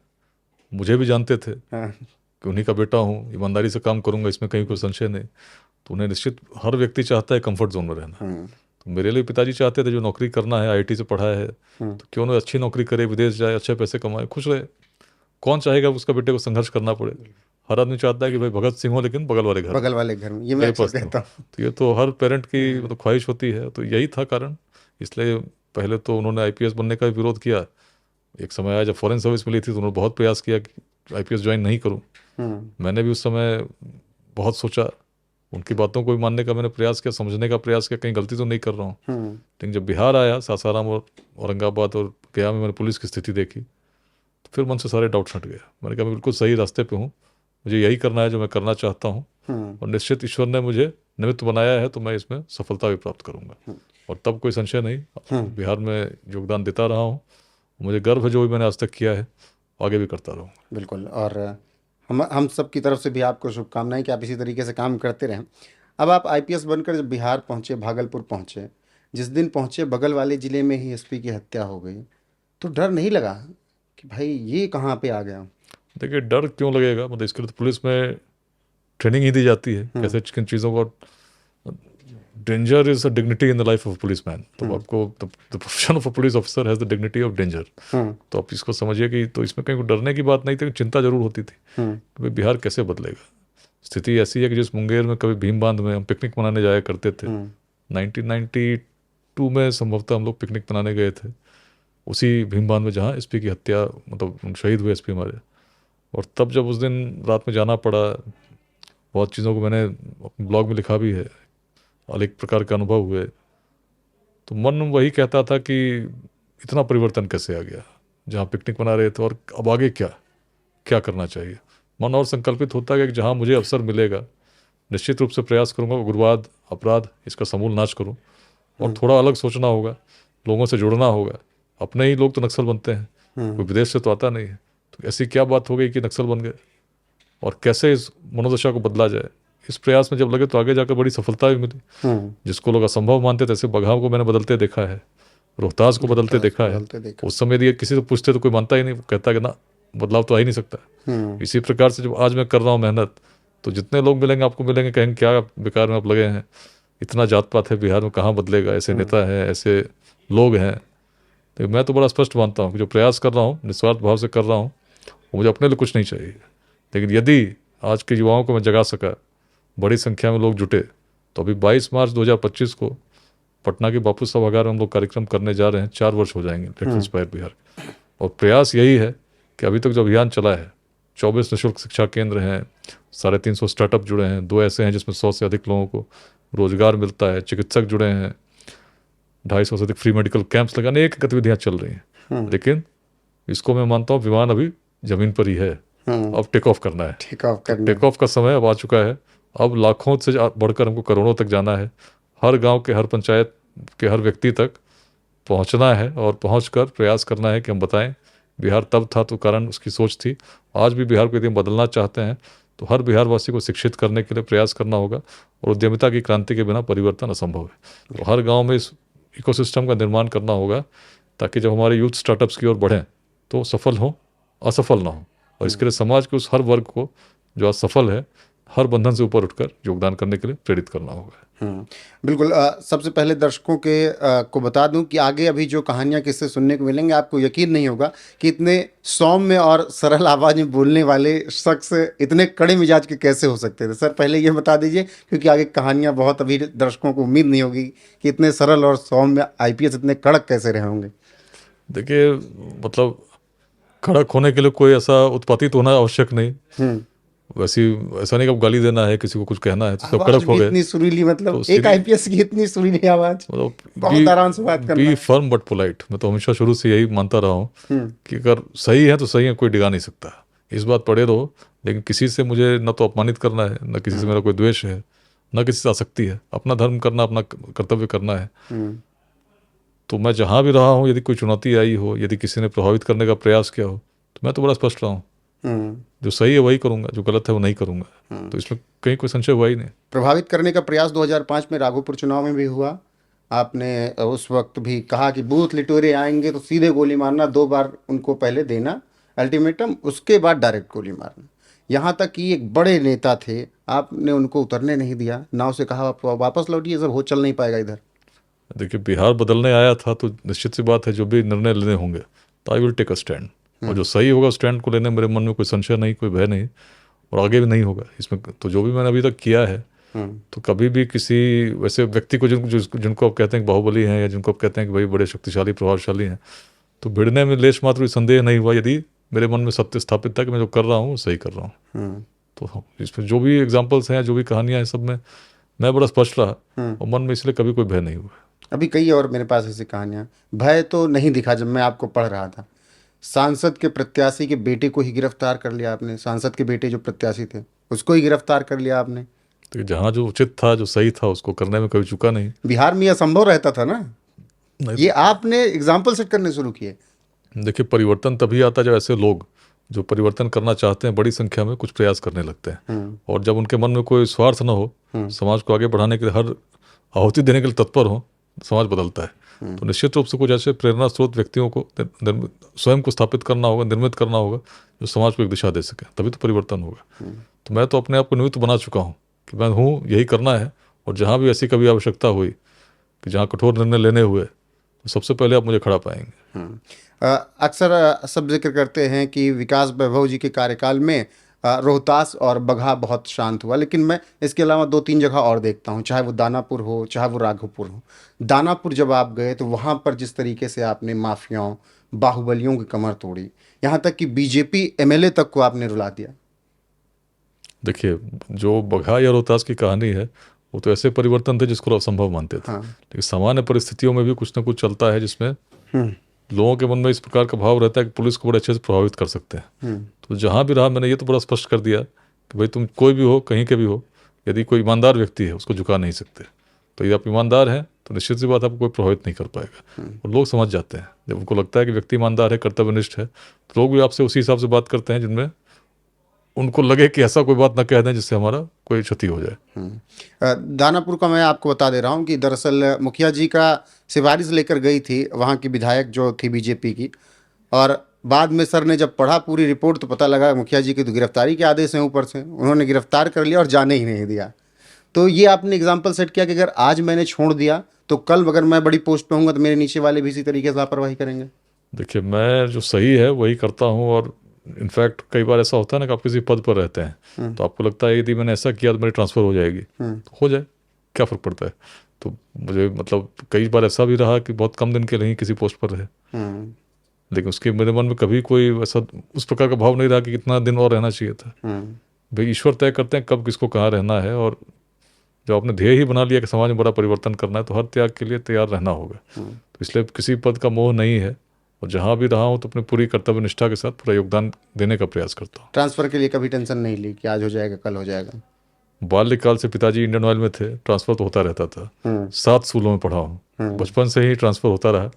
मुझे भी जानते थे कि उन्हीं का बेटा हूँ, ईमानदारी से काम करूंगा, इसमें कहीं कोई संशय नहीं। तो उन्हें निश्चित, हर व्यक्ति चाहता है कंफर्ट जोन में रहना। तो मेरे लिए पिताजी चाहते थे जो नौकरी करना है, आईटी से पढ़ा है तो क्यों ना अच्छी नौकरी करे, विदेश जाए, अच्छे पैसे कमाए, खुश रहे। कौन चाहेगा उसका बेटे को संघर्ष करना पड़े? हर आदमी चाहता है कि भाई भगत सिंह हो लेकिन बगल वाले घर में, ये मैं अक्सर कहता हूं। तो ये तो हर पेरेंट की मतलब ख्वाहिश होती है। तो यही था कारण। इसलिए पहले तो उन्होंने आईपीएस बनने का भी विरोध किया। एक समय आया जब फॉरेन सर्विस मिली थी तो उन्होंने बहुत प्रयास किया कि आईपीएस ज्वाइन नहीं करूं। मैंने भी उस समय बहुत सोचा, उनकी बातों को भी मानने का मैंने प्रयास किया, समझने का प्रयास किया कहीं गलती तो नहीं कर रहा हूँ। लेकिन जब बिहार आया, सासाराम और औरंगाबाद और गया में मैंने पुलिस की स्थिति देखी तो फिर मन से सारे डाउट्स हट गए। मैंने कहा मैं बिल्कुल सही रास्ते पे हूँ, मुझे यही करना है जो मैं करना चाहता हूँ, और निश्चित ईश्वर ने मुझे निमित्त बनाया है तो मैं इसमें सफलता भी प्राप्त करूँगा। और तब कोई संशय नहीं, बिहार में योगदान देता रहा हूँ। मुझे गर्व है जो भी मैंने आज तक किया है, आगे भी करता रहूँगा। बिल्कुल, और हम सब की तरफ से भी आपको शुभकामनाएं कि आप इसी तरीके से काम करते रहें। अब आप आईपीएस बनकर जब बिहार पहुंचे, भागलपुर पहुंचे, जिस दिन पहुंचे बगल वाले ज़िले में ही एसपी की हत्या हो गई, तो डर नहीं लगा कि भाई ये कहाँ पे आ गया? देखिए, डर क्यों लगेगा, मतलब इसके लिए तो पुलिस में ट्रेनिंग ही दी जाती है कैसे किन चीज़ों को। Danger is a dignity in the life of police man. तो आपको the profession of a police officer has the dignity of danger. तो आप इसको समझिए कि तो इसमें कहीं डरने की बात नहीं थी, चिंता जरूर होती थी कि भाई बिहार कैसे बदलेगा। स्थिति ऐसी है कि जिस मुंगेर में कभी भीम बांध में हम पिकनिक मनाने जाया करते थे, 1992 में संभवतः हम लोग पिकनिक मनाने गए थे उसी भीम बांध में जहाँ एसपी की हत्या, मतलब शहीद हुए एसपी हमारे। और तब जब उस दिन रात में जाना पड़ा, बहुत चीज़ों को मैंने अपने ब्लॉग में लिखा भी है, अनेक प्रकार के अनुभव हुए, तो मन वही कहता था कि इतना परिवर्तन कैसे आ गया। जहाँ पिकनिक मना रहे थे और अब आगे क्या क्या करना चाहिए। मन और संकल्पित होता है कि जहाँ मुझे अवसर मिलेगा निश्चित रूप से प्रयास करूँगा, उग्रवाद अपराध इसका समूल नाश करूँ। और थोड़ा अलग सोचना होगा, लोगों से जुड़ना होगा। अपने ही लोग तो नक्सल बनते हैं, कोई विदेश से तो आता नहीं है। तो ऐसी क्या बात हो गई कि नक्सल बन गए, और कैसे इस मनोदशा को बदला जाए, इस प्रयास में जब लगे तो आगे जाकर बड़ी सफलता भी मिली। जिसको लोग असंभव मानते थे, ऐसे बघाव को मैंने बदलते देखा है, रोहतास को बदलते देखा है। उस समय यदि किसी से पूछते तो कोई मानता ही नहीं, कहता कि ना बदलाव तो आ ही नहीं सकता। इसी प्रकार से जब आज मैं कर रहा हूँ मेहनत, तो जितने लोग मिलेंगे आपको मिलेंगे कहेंगे क्या बेकार में आप लगे हैं, इतना जात पात है बिहार में, कहाँ बदलेगा, ऐसे नेता हैं, ऐसे लोग हैं। तो मैं तो बड़ा स्पष्ट मानता हूँ कि जो प्रयास कर रहा हूँ निस्वार्थ भाव से कर रहा हूँ, मुझे अपने लिए कुछ नहीं चाहिए। लेकिन यदि आज के युवाओं को मैं जगा सका, बड़ी संख्या में लोग जुटे, तो अभी 22 मार्च 2025 को पटना के बापू सभागार में हम लोग कार्यक्रम करने जा रहे हैं। 4 वर्ष हो जाएंगे लेट इंस्पायर बिहार। और प्रयास यही है कि अभी तक जो अभियान चला है, 24 निःशुल्क शिक्षा केंद्र हैं, 350 स्टार्टअप जुड़े हैं, 2 ऐसे हैं जिसमें 100 से अधिक लोगों को रोजगार मिलता है, चिकित्सक जुड़े हैं, 250 से अधिक फ्री मेडिकल कैंप्स लगाने, एक गतिविधियाँ चल रही हैं। लेकिन इसको मैं मानता हूँ विमान अभी जमीन पर ही है, अब टेक ऑफ करना है। टेक ऑफ का समय अब आ चुका है। अब लाखों से बढ़कर हमको करोड़ों तक जाना है। हर गांव के, हर पंचायत के, हर व्यक्ति तक पहुंचना है, और पहुंचकर प्रयास करना है कि हम बताएं बिहार तब था तो कारण उसकी सोच थी। आज भी बिहार को यदि हम बदलना चाहते हैं तो हर बिहारवासी को शिक्षित करने के लिए प्रयास करना होगा, और उद्यमिता की क्रांति के बिना परिवर्तन असंभव है। तो हर गाँव में इस इकोसिस्टम का निर्माण करना होगा, ताकि जब हमारे यूथ स्टार्टअप्स की ओर बढ़ें तो सफल हों, असफल ना हो। और इसके लिए समाज के उस हर वर्ग को जो आज सफल है, हर बंधन से ऊपर उठकर योगदान करने के लिए प्रेरित करना होगा। बिल्कुल। सबसे पहले दर्शकों को बता दूं कि आगे अभी जो कहानियां किससे सुनने को मिलेंगे, आपको यकीन नहीं होगा कि इतने सौम्य और सरल आवाज़ में बोलने वाले शख्स इतने कड़े मिजाज के कैसे हो सकते थे। सर पहले ये बता दीजिए, क्योंकि आगे कहानियां बहुत, अभी दर्शकों को उम्मीद नहीं होगी कि इतने सरल और सौम्य आईपीएस इतने कड़क कैसे रहे होंगे। देखिए, मतलब कड़क होने के लिए कोई ऐसा उत्पातित होना आवश्यक नहीं। वैसी ऐसा नहीं कि अब गाली देना है, किसी को कुछ कहना है तो सब आवाज कड़क हो भी गए। इतनी सुरीली, मतलब तो एक सीधी आईपीएस की इतनी सुरीली आवाज, मतलब बहुत आराम से बात करना बी है। Firm but polite. मैं तो हमेशा शुरू से यही मानता रहा हूँ कि अगर सही है तो सही है, कोई डिगा नहीं सकता। इस बात पड़े रहो, लेकिन किसी से मुझे न तो अपमानित करना है, न किसी से मेरा कोई द्वेष है, न किसी से आसक्ति है। अपना धर्म करना, अपना कर्तव्य करना है। तो मैं जहाँ भी रहा हूँ, यदि कोई चुनौती आई हो, यदि किसी ने प्रभावित करने का प्रयास किया हो, तो मैं तो बड़ा स्पष्ट रहा हूँ। जो सही है वही करूँगा, जो गलत है वो नहीं करूँगा। तो इसमें कहीं कोई संशय हुआ ही नहीं। प्रभावित करने का प्रयास 2005 में राघोपुर चुनाव में भी हुआ। आपने उस वक्त भी कहा कि बूथ लिटोरे आएंगे तो सीधे गोली मारना, 2 बार उनको पहले देना अल्टीमेटम, उसके बाद डायरेक्ट गोली मारना। यहाँ तक कि एक बड़े नेता थे, आपने उनको उतरने नहीं दिया, नाव से कहा आप वापस लौटिए, सब हो चल नहीं पाएगा इधर। देखिए, बिहार बदलने आया था तो निश्चित सी बात है जो भी निर्णय लेने होंगे तो I will take a stand, और जो सही होगा स्टैंड को लेने मेरे मन में कोई संशय नहीं, कोई भय नहीं, और आगे भी नहीं होगा इसमें। तो जो भी मैंने अभी तक किया है, तो कभी भी किसी वैसे व्यक्ति को जिनको आप कहते हैं कि बाहुबली हैं, या जिनको आप कहते हैं कि भाई बड़े शक्तिशाली प्रभावशाली हैं, तो भिड़ने में लेश मात्र भी संदेह नहीं हुआ, यदि मेरे मन में सत्य स्थापित था कि मैं जो कर रहा हूँ वो सही कर रहा हूँ। तो इसमें जो भी एग्जाम्पल्स हैं, जो भी कहानियाँ हैं, सब में मैं बड़ा स्पष्ट रहा, और मन में इसलिए कभी कोई भय नहीं हुआ। अभी कई और मेरे पास ऐसी कहानियां, भय तो नहीं दिखा जब मैं आपको पढ़ रहा था। सांसद के प्रत्याशी के बेटे को ही गिरफ्तार कर लिया आपने, सांसद के बेटे जो प्रत्याशी थे उसको ही गिरफ्तार कर लिया आपने। तो जहाँ जो उचित था, जो सही था, उसको करने में कभी चूका नहीं। बिहार में यह संभव रहता था ना, नहीं, ये आपने एग्जाम्पल सेट करने शुरू किए। देखिए, परिवर्तन तभी आता है जब ऐसे लोग जो परिवर्तन करना चाहते हैं बड़ी संख्या में कुछ प्रयास करने लगते हैं, और जब उनके मन में कोई स्वार्थ न हो, समाज को आगे बढ़ाने के लिए हर आहुति देने के लिए तत्पर हो, समाज बदलता है। तो निश्चित रूप से कुछ ऐसे प्रेरणा स्रोत व्यक्तियों को स्वयं को स्थापित करना होगा, निर्मित करना होगा, जो समाज को एक दिशा दे सके, तभी तो परिवर्तन होगा। तो मैं तो अपने आप को निमित्त बना चुका हूँ कि मैं हूँ, यही करना है, और जहाँ भी ऐसी कभी आवश्यकता हुई कि जहाँ कठोर निर्णय लेने हुए, तो सबसे पहले आप मुझे खड़ा पाएंगे। अक्सर सब जिक्र करते हैं कि विकास वैभव जी के कार्यकाल में रोहतास और बगहा बहुत शांत हुआ, लेकिन मैं इसके अलावा 2-3 जगह और देखता हूँ, चाहे वो दानापुर हो, चाहे वो राघोपुर हो। दानापुर जब आप गए तो वहाँ पर जिस तरीके से आपने माफियाओं, बाहुबलियों की कमर तोड़ी, यहाँ तक कि बीजेपी एमएलए तक को आपने रुला दिया। देखिए, जो बगहा या रोहतास की कहानी है, वो तो ऐसे परिवर्तन थे जिसको असंभव मानते थे। लेकिन सामान्य परिस्थितियों में भी कुछ ना कुछ चलता है जिसमें लोगों के मन में इस प्रकार का भाव रहता है कि पुलिस को बड़े अच्छे से प्रभावित कर सकते हैं। तो जहाँ भी रहा, मैंने ये तो बड़ा स्पष्ट कर दिया कि भाई तुम कोई भी हो, कहीं के भी हो, यदि कोई ईमानदार व्यक्ति है उसको झुका नहीं सकते। तो यदि आप ईमानदार हैं तो निश्चित सी बात आपको कोई प्रभावित नहीं कर पाएगा। और लोग समझ जाते हैं, जब उनको लगता है कि व्यक्ति ईमानदार है, कर्तव्यनिष्ठ है, तो लोग भी आपसे उसी हिसाब से बात करते हैं जिनमें उनको लगे कि ऐसा कोई बात ना कह दें जिससे हमारा कोई क्षति हो जाए। दानापुर का मैं आपको बता दे रहा हूँ कि दरअसल मुखिया जी का सिफारिश लेकर गई थी वहाँ की विधायक जो थी बीजेपी की, और बाद में सर ने जब पढ़ा पूरी रिपोर्ट तो पता लगा मुखिया जी की तो गिरफ्तारी के आदेश हैं ऊपर से, उन्होंने गिरफ्तार कर लिया और जाने ही नहीं दिया। तो ये आपने एग्जाम्पल सेट किया कि अगर आज मैंने छोड़ दिया तो कल अगर मैं बड़ी पोस्ट पे होऊंगा तो मेरे नीचे वाले भी इसी तरीके से लापरवाही करेंगे। देखिए, मैं जो सही है वही करता हूँ, और इनफैक्ट कई बार ऐसा होता है ना कि आप किसी पद पर रहते हैं तो आपको लगता है यदि मैंने ऐसा किया तो मेरी ट्रांसफ़र हो जाएगी, तो हो जाए, क्या फ़र्क पड़ता है। तो मुझे मतलब कई बार ऐसा भी रहा कि बहुत कम दिन के लिए किसी पोस्ट पर रहे, लेकिन उसके मेरे मन में कभी कोई ऐसा उस प्रकार का भाव नहीं रहा कि कितना दिन और रहना चाहिए था। भाई ईश्वर तय करते हैं कब किसको कहाँ रहना है, और जब आपने ध्येय ही बना लिया कि समाज में बड़ा परिवर्तन करना है तो हर त्याग के लिए तैयार रहना होगा। तो इसलिए किसी पद का मोह नहीं है, और जहाँ भी रहा हूँ तो अपने पूरी कर्तव्य निष्ठा के साथ पूरा योगदान देने का प्रयास करता हूँ। ट्रांसफ़र के लिए कभी टेंशन नहीं ली कि आज हो जाएगा कल हो जाएगा? बाल्यकाल से पिताजी इंडियन ऑयल में थे, ट्रांसफ़र तो होता रहता था। 7 स्कूलों में पढ़ा हूँ, बचपन से ही ट्रांसफ़र होता रहा।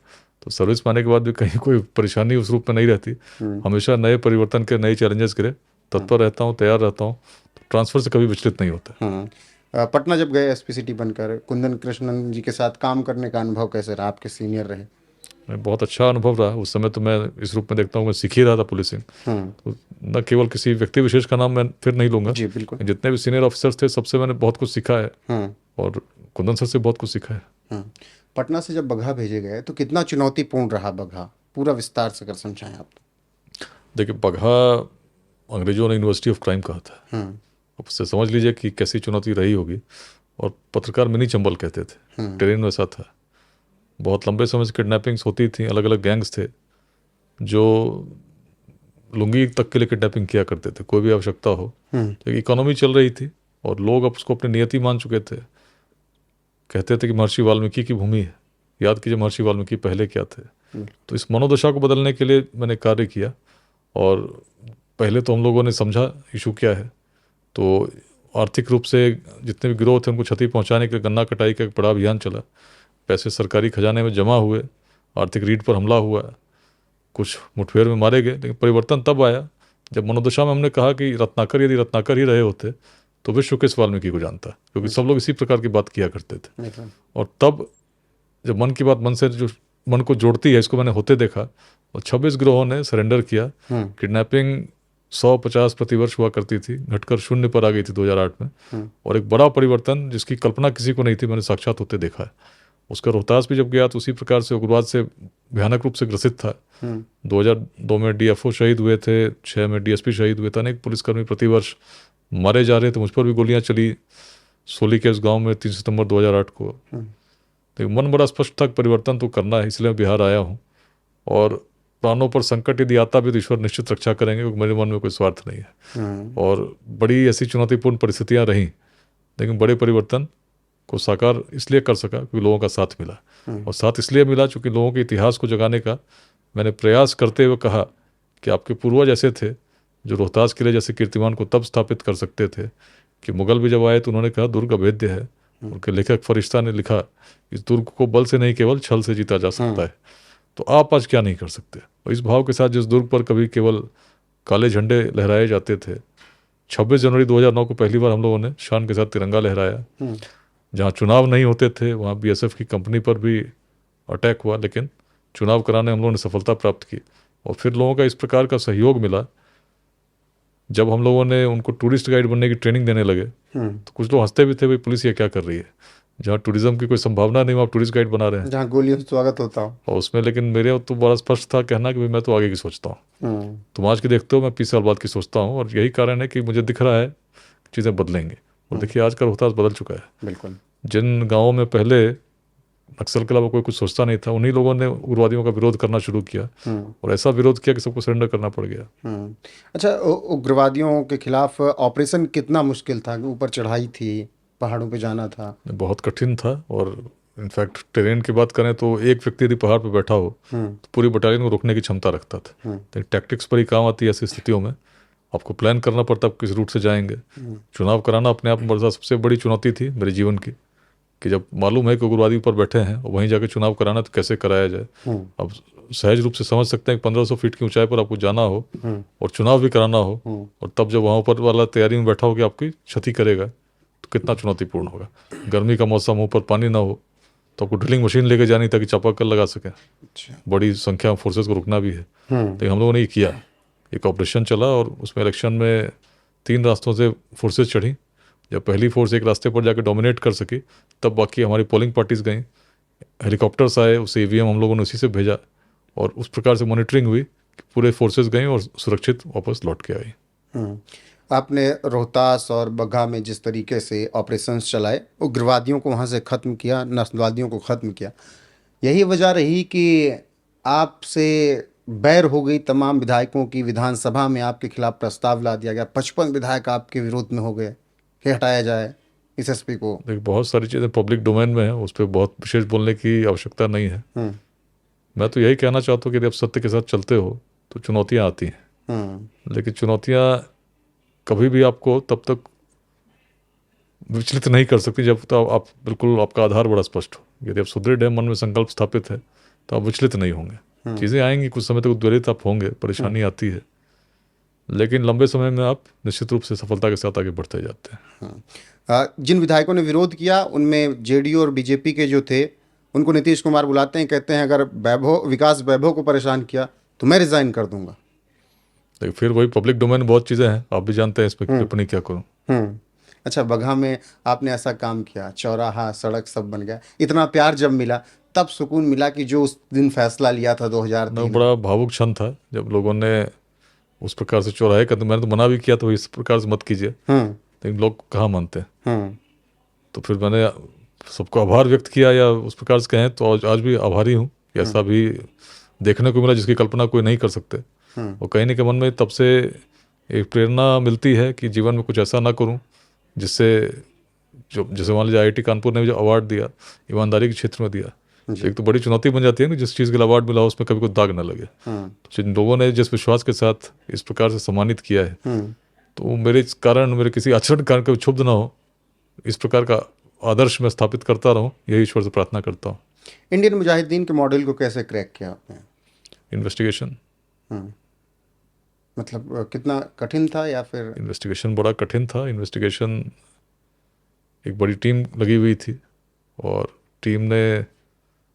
तो सर्विस पाने के बाद भी कहीं कोई परेशानी उस रूप में नहीं रहती। हमेशा नए परिवर्तन के, नए चैलेंजेस के लिए तत्पर रहता हूँ, तैयार रहता हूँ। तो ट्रांसफ़र से कभी विचलित नहीं होता। पटना जब गए एसपी सिटी बनकर, कुंदन कृष्णन जी के साथ काम करने का अनुभव कैसे रहा? आपके सीनियर रहे। बहुत अच्छा अनुभव रहा। उस समय तो मैं इस रूप में देखता हूँ मैं सीख ही रहा था पुलिसिंग। तो न केवल किसी व्यक्ति विशेष का नाम मैं फिर नहीं लूँगा, जी बिल्कुल। जितने भी सीनियर ऑफिसर्स थे सबसे मैंने बहुत कुछ सीखा है, और कुंदन सर से बहुत कुछ सीखा है। पटना से जब बगहा भेजे गए तो कितना चुनौतीपूर्ण रहा बगहा? पूरा विस्तार से कर समझाएं आप। देखिए, बगहा अंग्रेजों ने यूनिवर्सिटी ऑफ क्राइम कहा था। अब उससे समझ लीजिए कि कैसी चुनौती रही होगी। और पत्रकार मिनी चंबल कहते थे, ट्रेन वैसा था। बहुत लंबे समय से किडनैपिंग्स होती थी, अलग अलग गैंग्स थे जो लुंगी तक के लिए किडनैपिंग किया करते थे, कोई भी आवश्यकता हो। तो इकोनॉमी चल रही थी और लोग अब उसको अपनी नियति मान चुके थे। कहते थे कि महर्षि वाल्मीकि की भूमि है, याद कीजिए महर्षि वाल्मीकि पहले क्या थे। तो इस मनोदशा को बदलने के लिए मैंने कार्य किया। और पहले तो हम लोगों ने समझा इशू क्या है, तो आर्थिक रूप से जितने भी गिरोह थे उनको क्षति पहुंचाने के लिए गन्ना कटाई का एक बड़ा अभियान चला। पैसे सरकारी खजाने में जमा हुए, आर्थिक रीढ़ पर हमला हुआ, कुछ मुठभेड़ में मारे गए। लेकिन परिवर्तन तब आया जब मनोदशा में हमने कहा कि रत्नाकर यदि रत्नाकर ही रहे होते तो विश्व किस वाल्मीकि को जानता, क्योंकि सब लोग इसी प्रकार की बात किया करते थे। और तब जब मन की बात मन से जो मन को जोड़ती है, इसको मैंने होते देखा। और 26 गिरोहों ने सरेंडर किया। किडनैपिंग 150 प्रतिवर्ष हुआ करती थी, घटकर 0 पर आ गई थी 2008 में। और एक बड़ा परिवर्तन जिसकी कल्पना किसी को नहीं थी, मैंने साक्षात होते देखा है। उसका रोहतास भी जब गया तो उसी प्रकार से उग्रवाद से भयानक रूप से ग्रसित था। 2002 में डीएफओ शहीद हुए थे, 6 में डीएसपी शहीद हुए थे, अनेक पुलिसकर्मी प्रतिवर्ष मारे जा रहे थे। मुझ पर भी गोलियां चली सोली के उस गांव में 3 सितंबर 2008 को। तो मन बड़ा स्पष्ट था, परिवर्तन तो करना है, इसलिए मैं बिहार आया हूँ। और प्राणों पर संकट यदि आता भी तो ईश्वर निश्चित रक्षा करेंगे, क्योंकि मेरे मन में कोई स्वार्थ नहीं है। और बड़ी ऐसी चुनौतीपूर्ण परिस्थितियां रहीं, लेकिन बड़े परिवर्तन को साकार इसलिए कर सका क्योंकि लोगों का साथ मिला। और साथ इसलिए मिला क्योंकि लोगों के इतिहास को जगाने का मैंने प्रयास करते हुए कहा कि आपके पूर्वज ऐसे थे जो रोहतास किले जैसे कीर्तिमान को तब स्थापित कर सकते थे कि मुगल भी जब आए तो उन्होंने कहा दुर्ग अभेद्य है। उनके लेखक फरिश्ता ने लिखा इस दुर्ग को बल से नहीं केवल छल से जीता जा सकता है। तो आप आज क्या नहीं कर सकते। और इस भाव के साथ जिस दुर्ग पर कभी केवल काले झंडे लहराए जाते थे, 26 जनवरी 2009 को पहली बार हम लोगों ने शान के साथ तिरंगा लहराया। जहाँ चुनाव नहीं होते थे वहाँ बीएसएफ की कंपनी पर भी अटैक हुआ, लेकिन चुनाव कराने हम लोगों ने सफलता प्राप्त की। और फिर लोगों का इस प्रकार का सहयोग मिला। जब हम लोगों ने उनको टूरिस्ट गाइड बनने की ट्रेनिंग देने लगे तो कुछ लोग हंसते भी थे, भाई पुलिस ये क्या कर रही है, जहाँ टूरिज्म की कोई संभावना नहीं, वहाँ टूरिस्ट गाइड बना रहे हैं, जहाँ गोलियों से स्वागत होता हो। और उसमें लेकिन मेरे तो बड़ा स्पष्ट था कहना कि भाई मैं तो आगे की सोचता हूँ, तुम आज की देखते हो, मैं 20 साल बाद की सोचता हूँ। और यही कारण है कि मुझे दिख रहा है चीज़ें बदलेंगी। और देखिए आज का रोहतास बदल चुका है। बिल्कुल। जिन गाँवों में पहले नक्सल के अलावा कोई कुछ सोचता नहीं था, उन्हीं लोगों ने उग्रवादियों का विरोध करना शुरू किया। और ऐसा विरोध किया कि सबको सरेंडर करना पड़ गया। अच्छा, उग्रवादियों के खिलाफ ऑपरेशन कितना मुश्किल था? ऊपर चढ़ाई थी, पहाड़ों पे जाना था, बहुत कठिन था। और इनफैक्ट टेरेन की बात करें तो एक व्यक्ति यदि पहाड़ पर बैठा हो तो पूरी बटालियन को रोकने की क्षमता रखता था। तो टैक्टिक्स पर ही काम आती है ऐसी स्थितियों में। आपको प्लान करना पड़ता है किस रूट से जाएंगे। चुनाव कराना अपने आप में सबसे बड़ी चुनौती थी मेरे जीवन की, कि जब मालूम है कि उग्रवादी ऊपर बैठे हैं और वहीं जाके चुनाव कराना तो कैसे कराया जाए। अब सहज रूप से समझ सकते हैं कि 1500 फीट की ऊंचाई पर आपको जाना हो और चुनाव भी कराना हो, और तब जब वहाँ ऊपर वाला तैयारी में बैठा हो कि आपकी क्षति करेगा तो कितना चुनौतीपूर्ण होगा। गर्मी का मौसम हो, ऊपर पानी ना हो, तो आपको ड्रिलिंग मशीन लेके जानी ताकि चापाकल लगा सकें। बड़ी संख्या में फोर्सेस को रुकना भी है। लेकिन हम लोगों ने ये किया, एक ऑपरेशन चला और उसमें इलेक्शन में 3 रास्तों से फोर्सेस चढ़ी। जब पहली फोर्स एक रास्ते पर जाकर डोमिनेट कर सकी तब बाकी हमारी पोलिंग पार्टीज गई, हेलीकॉप्टर्स आए, उस ईवीएम हम लोगों ने उसी से भेजा और उस प्रकार से मॉनिटरिंग हुई कि पूरे फोर्सेस गई और सुरक्षित वापस लौट के आई। आपने रोहतास और बगहा में जिस तरीके से ऑपरेशंस चलाए, उग्रवादियों को वहाँ से ख़त्म किया, नस्लवादियों को ख़त्म किया, यही वजह रही कि आपसे बैर हो गई तमाम विधायकों की? विधानसभा में आपके खिलाफ प्रस्ताव ला दिया गया, 55 विधायक आपके विरोध में हो गए कि हटाया जाए इस एसपी को। देखिए बहुत सारी चीज़ें पब्लिक डोमेन में है, उस पर बहुत विशेष बोलने की आवश्यकता नहीं है। मैं तो यही कहना चाहता हूँ कि यदि आप सत्य के साथ चलते हो तो चुनौतियाँ आती हैं, लेकिन चुनौतियाँ कभी भी आपको तब तक विचलित नहीं कर सकती जब तक आप बिल्कुल आपका आधार बड़ा स्पष्ट हो। यदि आप सुदृढ़ है, मन में संकल्प स्थापित है, तो आप विचलित नहीं होंगे। चीज़ें आएंगी, कुछ समय तक उद्वेलित आप होंगे, परेशानी आती है, लेकिन लंबे समय में आप निश्चित रूप से सफलता के साथ आगे बढ़ते जाते हैं। जिन विधायकों ने विरोध किया उनमें जेडीयू और बीजेपी के जो थे, उनको नीतीश कुमार बुलाते हैं, कहते हैं अगर विकास वैभव को परेशान किया तो मैं रिजाइन कर दूंगा। लेकिन फिर वही पब्लिक डोमेन में बहुत चीज़ें हैं, आप भी जानते हैं, इस पर टिप्पणी क्या करूँ। अच्छा, बगहा में आपने ऐसा काम किया, चौराहा सड़क सब बन गया, इतना प्यार जब मिला तब सुकून मिला कि जो उस दिन फैसला लिया था 2003। बड़ा भावुक क्षण था जब लोगों ने उस प्रकार से चौराहे का, तो मैंने तो मना भी किया, तो इस प्रकार से मत कीजिए, लेकिन लोग कहाँ मानते हैं। तो फिर मैंने सबको आभार व्यक्त किया, या उस प्रकार से कहें तो आज भी आभारी हूँ। ऐसा भी देखने को मिला जिसकी कल्पना कोई नहीं कर सकते। और कहीं ना कहीं मन में तब से एक प्रेरणा मिलती है कि जीवन में कुछ ऐसा ना करूं जिससे, जो जैसे मान लीजिए IIT कानपुर ने जो अवार्ड दिया ईमानदारी के क्षेत्र में दिया, तो एक तो बड़ी चुनौती बन जाती है कि जिस चीज़ के लिए अवार्ड मिला उसमें कभी कोई दाग ना लगे। तो जिन लोगों ने जिस विश्वास के साथ इस प्रकार से सम्मानित किया है, तो मेरे कारण, मेरे किसी आचरण के कारण कभी क्षुब्ध ना हो, इस प्रकार का आदर्श मैं स्थापित करता रहूं, यही ईश्वर से प्रार्थना करता हूँ। इंडियन मुजाहिदीन के मॉडल को कैसे क्रैक किया आपने? इन्वेस्टिगेशन। मतलब कितना कठिन था, या फिर? इन्वेस्टिगेशन बड़ा कठिन था। इन्वेस्टिगेशन, एक बड़ी टीम लगी हुई थी और टीम ने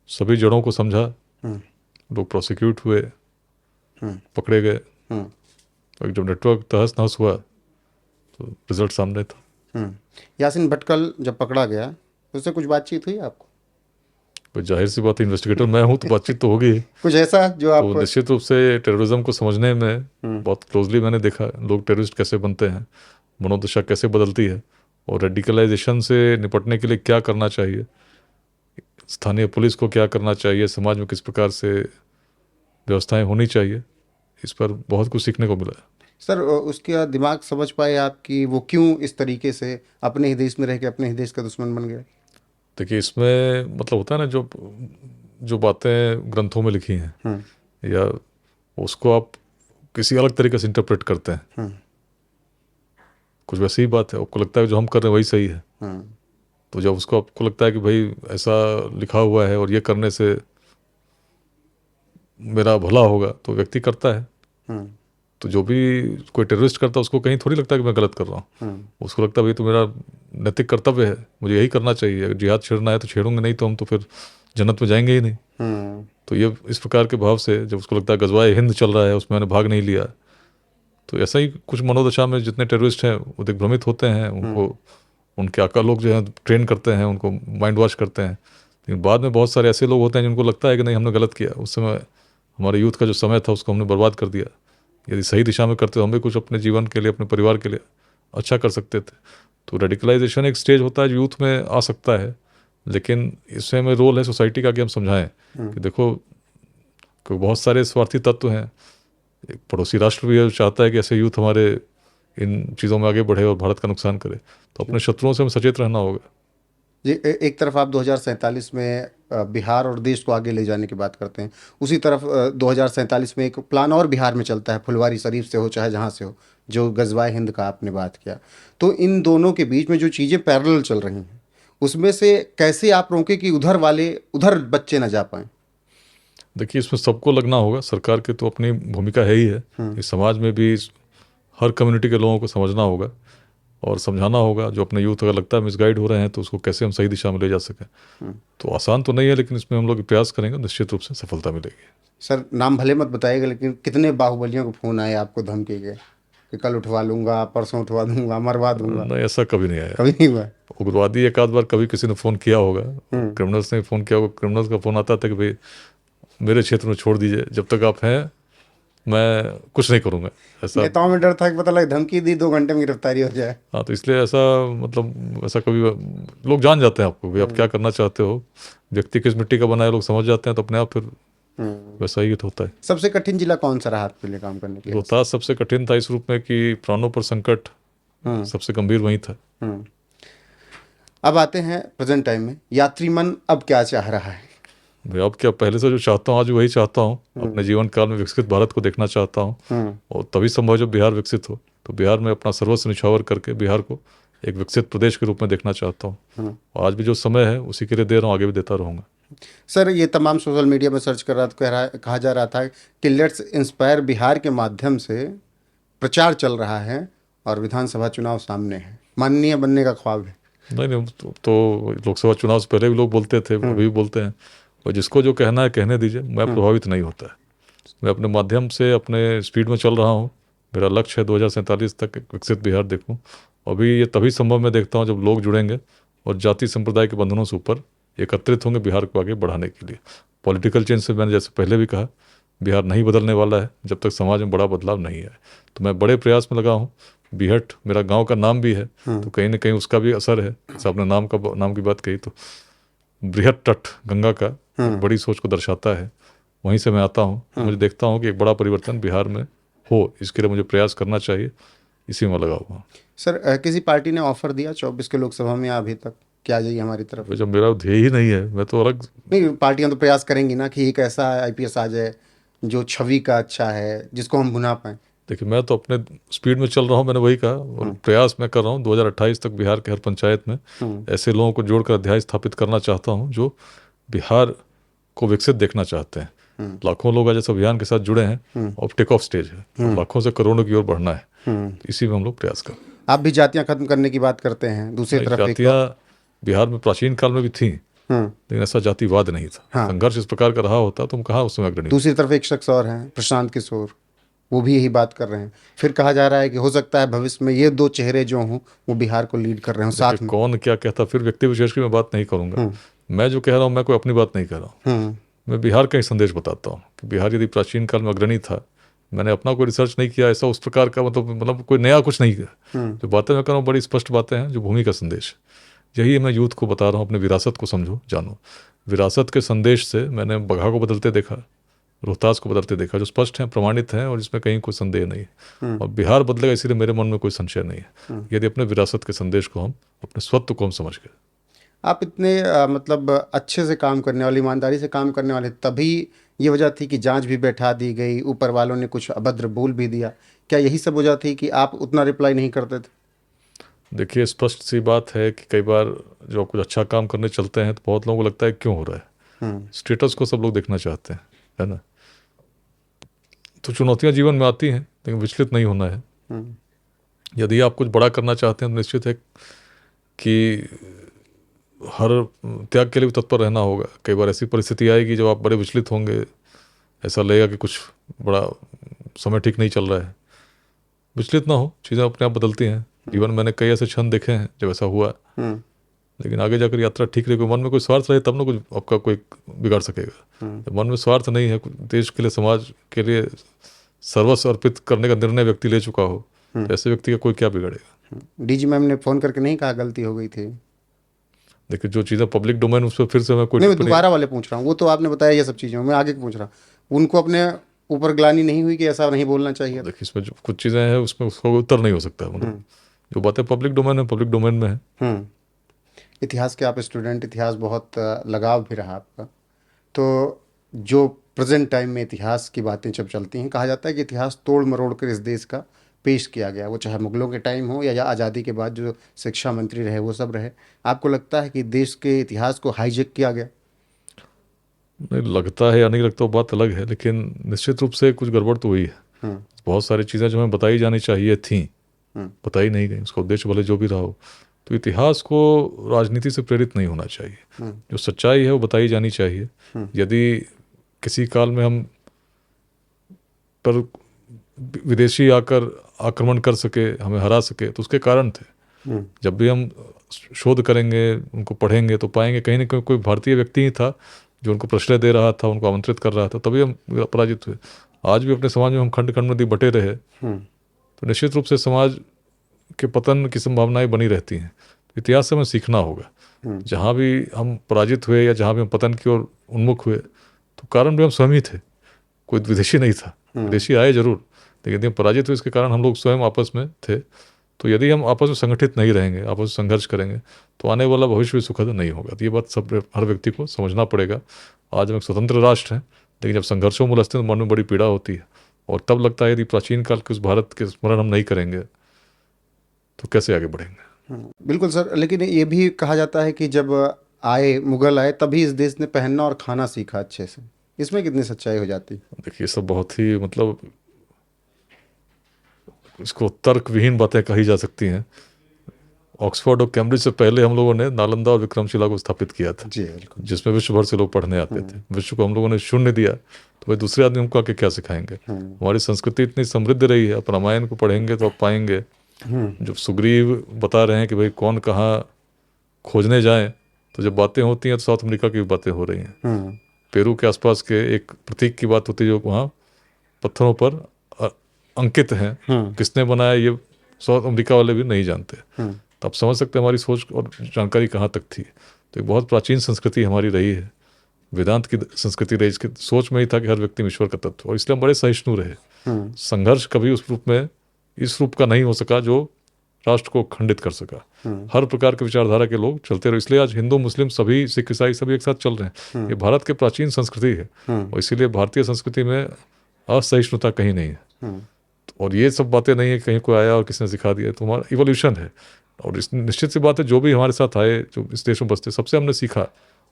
सभी जड़ों को समझा, लोग प्रोसिक्यूट हुए, पकड़े गए, और जब नेटवर्क तहस नहस हुआ तो रिजल्ट सामने था। यासीन भटकल जब पकड़ा गया तो उससे कुछ बातचीत हुई आपको? कोई जाहिर सी बात है, इन्वेस्टिगेटर मैं हूँ तो बातचीत तो होगी। कुछ ऐसा जो आप? तो निश्चित रूप से टेररिज्म को समझने में बहुत क्लोजली मैंने देखा लोग टेररिस्ट कैसे बनते हैं, मनोदशा कैसे बदलती है, और रेडिकलाइजेशन से निपटने के लिए क्या करना चाहिए, स्थानीय पुलिस को क्या करना चाहिए, समाज में किस प्रकार से व्यवस्थाएं होनी चाहिए, इस पर बहुत कुछ सीखने को मिला। सर, उसका दिमाग समझ पाए आप कि वो क्यों इस तरीके से अपने ही देश में रह के अपने ही देश का दुश्मन बन गया? देखिए, इसमें मतलब होता है ना, जो बातें ग्रंथों में लिखी हैं या उसको आप किसी अलग तरीके से इंटरप्रेट करते हैं, कुछ वैसी ही बात है, आपको लगता है जो हम कर रहे हैं वही सही है। तो जब उसको आपको लगता है कि भाई ऐसा लिखा हुआ है और ये करने से मेरा भला होगा, तो व्यक्ति करता है। तो जो भी कोई टेररिस्ट करता है उसको कहीं थोड़ी लगता है कि मैं गलत कर रहा हूँ, उसको लगता है भाई तो मेरा नैतिक कर्तव्य है, मुझे यही करना चाहिए, अगर जिहाद छेड़ना है तो छेड़ूंगे, नहीं तो हम तो फिर जन्नत में जाएंगे ही नहीं। तो ये इस प्रकार के भाव से जब उसको लगता है गजवाए हिंद चल रहा है उसमें मैंने भाग नहीं लिया, तो ऐसा ही कुछ मनोदशा में जितने टेररिस्ट हैं वो दिग्भ्रमित होते हैं, उनको उनके आका लोग जो है ट्रेन करते हैं, उनको माइंड वॉश करते हैं। लेकिन बाद में बहुत सारे ऐसे लोग होते हैं जिनको लगता है कि नहीं हमने गलत किया, उस समय हमारे यूथ का जो समय था उसको हमने बर्बाद कर दिया, यदि सही दिशा में करते तो हम भी कुछ अपने जीवन के लिए, अपने परिवार के लिए अच्छा कर सकते थे। तो रेडिकलाइजेशन एक स्टेज होता है जो यूथ में आ सकता है, लेकिन इसमें हमें रोल है सोसाइटी का कि हम समझाएं कि देखो कि बहुत सारे स्वार्थी तत्व हैं, एक पड़ोसी राष्ट्र भी चाहता है कि ऐसे यूथ हमारे इन चीज़ों में आगे बढ़े और भारत का नुकसान करे, तो अपने शत्रुओं से हमें सचेत रहना होगा। जी, एक तरफ आप 2047 में बिहार और देश को आगे ले जाने की बात करते हैं, उसी तरफ 2047 में एक प्लान और बिहार में चलता है, फुलवारी शरीफ से हो चाहे जहाँ से हो, जो गजवाए हिंद का आपने बात किया। तो इन दोनों के बीच में जो चीज़ें पैरेलल चल रही हैं, उसमें से कैसे आप रोकें कि उधर बच्चे ना जा पाएं? देखिए, इसमें सबको लगना होगा, सरकार की तो अपनी भूमिका है ही है, इस समाज में भी हर कम्युनिटी के लोगों को समझना होगा और समझाना होगा। जो अपने यूथ अगर लगता है मिसगाइड हो रहे हैं तो उसको कैसे हम सही दिशा में ले जा सकें। तो आसान तो नहीं है, लेकिन इसमें हम लोग प्रयास करेंगे, निश्चित रूप से सफलता मिलेगी। सर, नाम भले मत बताइएगा, लेकिन कितने बाहुबलियों को फ़ोन आए आपको धमकी के कि कल उठवा लूंगा, परसों उठवा दूंगा, मरवा दूंगा? नहीं, ऐसा कभी नहीं आया। कभी नहीं हुआ? उग्रवादी एक आध बार कभी किसी ने फ़ोन किया होगा, क्रिमिनल्स ने फ़ोन किया होगा, क्रिमिनल्स का फ़ोन आता था कि भाई मेरे क्षेत्र में छोड़ दीजिए, जब तक आप हैं मैं कुछ नहीं करूँगा, ऐसा। नेताओं में डर था कि पता लगे धमकी दी 2 घंटे में गिरफ्तारी हो जाए। हाँ, तो इसलिए ऐसा, मतलब ऐसा कभी लोग जान जाते हैं आपको भाई आप क्या करना चाहते हो, व्यक्ति किस मिट्टी का बना है लोग समझ जाते हैं, तो अपने आप फिर वैसा ही होता है। सबसे कठिन जिला कौन सा रहा आपके लिए काम करने के लिए? रोहतास सबसे कठिन था इस रूप में कि प्राणों पर संकट सबसे गंभीर वहीं था। अब आते हैं प्रेजेंट टाइम में, यात्री मन अब क्या चाह रहा है? भाई अब क्या, पहले से जो चाहता हूँ आज वही चाहता हूँ, अपने जीवन काल में विकसित भारत को देखना चाहता हूँ, और तभी संभव है जब बिहार विकसित हो, तो बिहार में अपना सर्वस्व निछावर करके बिहार को एक विकसित प्रदेश के रूप में देखना चाहता हूँ। और आज भी जो समय है उसी के लिए दे रहा हूँ, आगे भी देता रहूँगा। सर, ये तमाम सोशल मीडिया में सर्च कर रहा था, कहा जा रहा था कि लेट्स इंस्पायर बिहार के माध्यम से प्रचार चल रहा है और विधानसभा चुनाव सामने है, माननीय बनने का ख्वाब है? नहीं, तो लोकसभा चुनाव से पहले भी लोग बोलते थे, अभी भी बोलते हैं, और जिसको जो कहना है कहने दीजिए, मैं प्रभावित नहीं होता है। मैं अपने माध्यम से अपने स्पीड में चल रहा हूँ, मेरा लक्ष्य है 2047 तक एक विकसित बिहार देखूँ। अभी ये तभी संभव मैं देखता हूँ जब लोग जुड़ेंगे और जाति संप्रदाय के बंधनों से ऊपर एकत्रित होंगे बिहार को आगे बढ़ाने के लिए। पॉलिटिकल चेंज से मैंने जैसे पहले भी कहा, बिहार नहीं बदलने वाला है जब तक समाज में बड़ा बदलाव नहीं है। तो मैं बड़े प्रयास में लगा हूँ। बिहट मेरा गांव का नाम भी है, तो कहीं ना कहीं उसका भी असर है। जैसे आपने नाम की बात कही, तो बृहट तट गंगा का बड़ी सोच को दर्शाता है, वहीं से मैं आता हूँ, मुझे देखता हूँ कि एक बड़ा परिवर्तन बिहार में हो, इसके लिए मुझे प्रयास करना चाहिए, इसी में लगा हुआ हूँ। सर किसी पार्टी ने ऑफर दिया 24 के लोकसभा में अभी तक क्या जाइए हमारी तरफ? जब मेरा ध्येय ही नहीं है, मैं तो अलग। नहीं, पार्टियां तो प्रयास करेंगी ना कि एक ऐसा आईपीएस आ जाए जो छवि का अच्छा है, जिसको हम भुना पाए। देखिए, मैं तो अपने स्पीड में चल रहा हूँ, मैंने वही कहा, और प्रयास मैं कर रहा हूँ 2028 तक बिहार के हर पंचायत में ऐसे लोगों को जोड़कर अध्याय स्थापित करना चाहता हूँ जो बिहार को विकसित देखना चाहते हैं। लाखों लोग आज इस अभियान के साथ जुड़े हैं और टेक ऑफ स्टेज है, और लाखों से करोड़ों की ओर बढ़ना है, तो इसी में हम लोग प्रयास कर। आप भी जातियां खत्म करने की बात करते हैं, दूसरी तरफ एक जातियाँ बिहार में प्राचीन काल में भी थी, लेकिन ऐसा जातिवाद नहीं था। हाँ। संघर्ष इस प्रकार का रहा होता तो हम कहाँ उस समय अग्रणी। दूसरी तरफ एक शख्स और हैं, प्रशांत किशोर, वो भी यही बात कर रहे हैं। फिर कहा जा रहा है कि हो सकता है भविष्य में ये दो चेहरे जो हों वो बिहार को लीड कर रहे हों साथ में। कौन क्या कहता, फिर व्यक्ति विशेष की मैं बात नहीं करूंगा। मैं जो कह रहा हूँ, मैं कोई अपनी बात नहीं कह रहा हूँ, मैं बिहार का ही संदेश बताता हूँ कि बिहार यदि प्राचीन काल में अग्रणी था, मैंने अपना कोई रिसर्च नहीं किया ऐसा उस प्रकार का, मतलब कोई नया कुछ नहीं किया। जो बातें मैं कर रहा हूँ बड़ी स्पष्ट बातें हैं, जो भूमि का संदेश है। यही मैं यूथ को बता रहा हूँ, अपनी विरासत को समझो, जानो। विरासत के संदेश से मैंने बगहा को बदलते देखा, रोहतास को बदलते देखा, जो स्पष्ट हैं, प्रमाणित हैं, और जिसमें कहीं कोई संदेह नहीं है। और बिहार बदलेगा, इसीलिए मेरे मन में कोई संशय नहीं है, यदि अपने विरासत के संदेश को हम, अपने स्वत्व को हम समझ गए। आप इतने मतलब अच्छे से काम करने वाले, ईमानदारी से काम करने वाले, तभी ये वजह थी कि जांच भी बैठा दी गई, ऊपर वालों ने कुछ अभद्र बोल भी दिया, क्या यही सब वजह थी कि आप उतना रिप्लाई नहीं करते थे? देखिए, स्पष्ट सी बात है कि कई बार जो कुछ अच्छा काम करने चलते हैं तो बहुत लोगों को लगता है क्यों हो रहा है, स्टेटस को सब लोग देखना चाहते हैं, है ना। तो चुनौतियां जीवन में आती हैं, लेकिन विचलित नहीं होना है। यदि आप कुछ बड़ा करना चाहते हैं तो निश्चित है कि हर त्याग के लिए भी तत्पर रहना होगा। कई बार ऐसी परिस्थिति आएगी जब आप बड़े विचलित होंगे, ऐसा लगेगा कि कुछ बड़ा समय ठीक नहीं चल रहा है। विचलित ना हो, चीज़ें अपने आप बदलती हैं। जीवन में मैंने कई ऐसे क्षण देखे हैं जब ऐसा हुआ, लेकिन आगे जाकर यात्रा ठीक रही। मन में कोई स्वार्थ रहे तब ना कुछ आपका कोई बिगाड़ सकेगा। जब मन में स्वार्थ नहीं है, देश के लिए, समाज के लिए सर्वस्व अर्पित करने का निर्णय व्यक्ति ले चुका हो, तो ऐसे व्यक्ति का कोई क्या बिगड़ेगा। डीजी मैम ने फोन करके नहीं कहा गलती हो गई थी? देखिए, जो चीज़ें पब्लिक डोमेन, उस पर फिर से मैं कोई नहीं, मैं दोबारा वाले पूछ रहा हूँ, वो तो आपने बताया ये सब चीज़ें, मैं आगे पूछ रहा हूँ, उनको अपने ऊपर ग्लानि नहीं हुई कि ऐसा नहीं बोलना चाहिए? देखिए, इसमें जो कुछ चीज़ें हैं उसमें उसका उत्तर नहीं हो सकता। मतलब जो बातें पब्लिक डोमेन है, पब्लिक डोमेन में है। इतिहास के आप स्टूडेंट, इतिहास बहुत लगाव भी रहा आपका, तो जो प्रेजेंट टाइम में इतिहास की बातें जब चलती हैं, कहा जाता है कि इतिहास तोड़ मरोड़ कर इस देश का पेश किया गया, वो चाहे मुगलों के टाइम हो या आज़ादी के बाद जो शिक्षा मंत्री रहे वो सब रहे। आपको लगता है कि देश के इतिहास को हाईजेक किया गया? नहीं लगता है या नहीं लगता वो बात अलग है, लेकिन निश्चित रूप से कुछ गड़बड़ तो हुई है। बहुत सारी चीज़ें जो हमें बताई जानी चाहिए थी, बताई नहीं गई। उसका उद्देश्य भले जो भी रहा हो, तो इतिहास को राजनीति से प्रेरित नहीं होना चाहिए। जो सच्चाई है वो बताई जानी चाहिए। यदि किसी काल में हम पर विदेशी आकर आक्रमण कर सके, हमें हरा सके, तो उसके कारण थे। जब भी हम शोध करेंगे, उनको पढ़ेंगे, तो पाएंगे कहीं ना कहीं कोई भारतीय व्यक्ति ही था जो उनको प्रश्रय दे रहा था, उनको आमंत्रित कर रहा था, तभी हम पराजित हुए। आज भी अपने समाज में हम खंड खंड में बटे रहे, तो निश्चित रूप से समाज के पतन की संभावनाएं बनी रहती हैं। तो इतिहास से हमें सीखना होगा। जहाँ भी हम पराजित हुए या जहाँ भी हम पतन की ओर उन्मुख हुए, तो कारण भी हम स्वयं ही थे, कोई विदेशी नहीं था। विदेशी आए जरूर, लेकिन यदि हम पराजित हुए इसके कारण हम लोग स्वयं आपस में थे। तो यदि हम आपस में संगठित नहीं रहेंगे, आपस में संघर्ष करेंगे, तो आने वाला भविष्य भी सुखद नहीं होगा। तो ये बात सब हर व्यक्ति को समझना पड़ेगा। आज हम एक स्वतंत्र राष्ट्र हैं, लेकिन जब संघर्षों में उलझते हैं तो मन में बड़ी पीड़ा होती है, और तब लगता है यदि प्राचीन काल के उस भारत के स्मरण हम नहीं करेंगे तो कैसे आगे बढ़ेंगे। बिल्कुल सर, लेकिन ये भी कहा जाता है कि जब आए, मुगल आए, तभी इस देश ने पहनना और खाना सीखा अच्छे से। इसमें कितनी सच्चाई हो जाती? देखिए, सब बहुत ही मतलब इसको तर्क विहीन बातें कही जा सकती हैं। ऑक्सफोर्ड और कैम्ब्रिज से पहले हम लोगों ने नालंदा और विक्रमशिला को स्थापित किया था, जी बिल्कुल, जिसमें विश्व भर से लोग पढ़ने आते थे। विश्व को हम लोगों ने शून्य दिया, तो भाई दूसरे आदमी हमको आके क्या सिखाएंगे। हमारी संस्कृति इतनी समृद्ध रही है, आप रामायण को पढ़ेंगे तो आप पाएंगे जो सुग्रीव बता रहे हैं कि भाई कौन कहाँ खोजने जाए, तो जब बातें होती हैं तो साउथ अमेरिका की भी बातें हो रही हैं। पेरू के आसपास के एक प्रतीक की बात होती है जो वहाँ पत्थरों पर अंकित हैं। किसने बनाया ये साउथ अमेरिका वाले भी नहीं जानते। तो आप समझ सकते हैं हमारी सोच और जानकारी कहाँ तक थी। तो एक बहुत प्राचीन संस्कृति हमारी रही है, वेदांत की संस्कृति रही, इसकी सोच में ही था कि हर व्यक्ति में ईश्वर का तत्व, और इसलिए हम बड़े सहिष्णु रहे। संघर्ष कभी उस रूप में, इस रूप का नहीं हो सका जो राष्ट्र को खंडित कर सका। हर प्रकार के विचारधारा के लोग चलते रहे, इसलिए आज हिंदू मुस्लिम सभी सिख ईसाई सभी एक साथ चल रहे हैं। ये भारत की प्राचीन संस्कृति है, और इसीलिए भारतीय संस्कृति में असहिष्णुता कहीं नहीं है। और ये सब बातें नहीं है कहीं कोई आया और किसी ने सिखा दिया, तो हमारा इवोल्यूशन है। और इस निश्चित सी बात है, जो भी हमारे साथ आए, जो इस देश में बसते, सबसे हमने सीखा,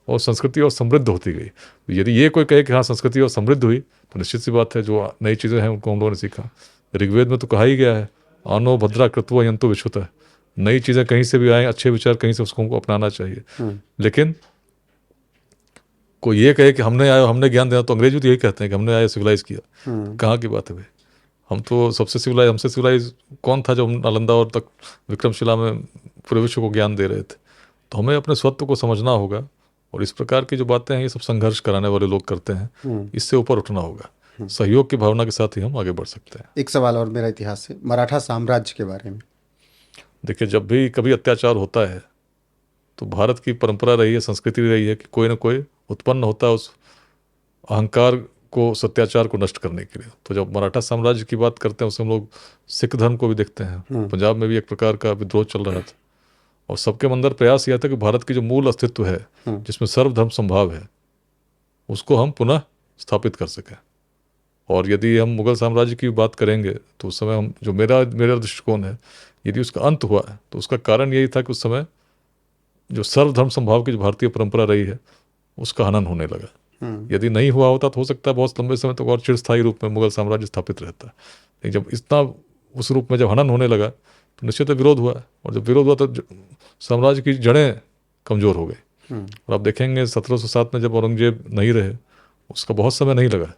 और संस्कृति और समृद्ध होती गई। यदि ये कोई कहे कि हाँ संस्कृति और समृद्ध हुई, तो निश्चित सी बात है जो नई चीज़ें हैं उनको हम लोगों ने सीखा। ऋग्वेद में तो कहा ही गया है, आनो भद्रा कृत्वा यंतो विश्वतः। नई चीज़ें कहीं से भी आए, अच्छे विचार कहीं से, उसको हमको अपनाना चाहिए। लेकिन कोई ये कहे कि हमने आया, हमने ज्ञान दिया, तो अंग्रेज भी तो यही कहते हैं कि हमने आया सिविलाइज किया। कहाँ की बात है भाई? हम तो सबसे सिविलाइज, हमसे सिविलाइज कौन था जो नालंदा और तक विक्रमशिला में पूरे विश्व को ज्ञान दे रहे थे? तो हमें अपने स्वत्व को समझना होगा, और इस प्रकार की जो बातें हैं ये सब संघर्ष कराने वाले लोग करते हैं, इससे ऊपर उठना होगा। सहयोग की भावना के साथ ही हम आगे बढ़ सकते हैं। एक सवाल और मेरा इतिहास से, मराठा साम्राज्य के बारे में। देखिए, जब भी कभी अत्याचार होता है तो भारत की परंपरा रही है, संस्कृति रही है कि कोई ना कोई उत्पन्न होता है उस अहंकार को, सत्याचार को नष्ट करने के लिए। तो जब मराठा साम्राज्य की बात करते हैं, उसमें हम लोग सिख धर्म को भी देखते हैं। पंजाब में भी एक प्रकार का विद्रोह चल रहा था, और सबके अंदर प्रयास यह था कि भारत की जो मूल अस्तित्व है, जिसमें सर्वधर्म संभाव है, उसको हम पुनः स्थापित कर सकें। और यदि हम मुगल साम्राज्य की बात करेंगे तो उस समय हम, जो मेरा दृष्टिकोण है, यदि उसका अंत हुआ है तो उसका कारण यही था कि उस समय जो सर्वधर्म संभाव की जो भारतीय परंपरा रही है उसका हनन होने लगा। यदि नहीं हुआ होता तो हो सकता है बहुत लंबे समय तक और चिरस्थायी रूप में मुगल साम्राज्य स्थापित रहता। लेकिन जब इतना उस रूप में जब हनन होने लगा तो निश्चित विरोध हुआ, और जब विरोध हुआ तो साम्राज्य की जड़ें कमज़ोर हो गई। और आप देखेंगे 1707 में जब औरंगजेब नहीं रहे, उसका बहुत समय नहीं लगा,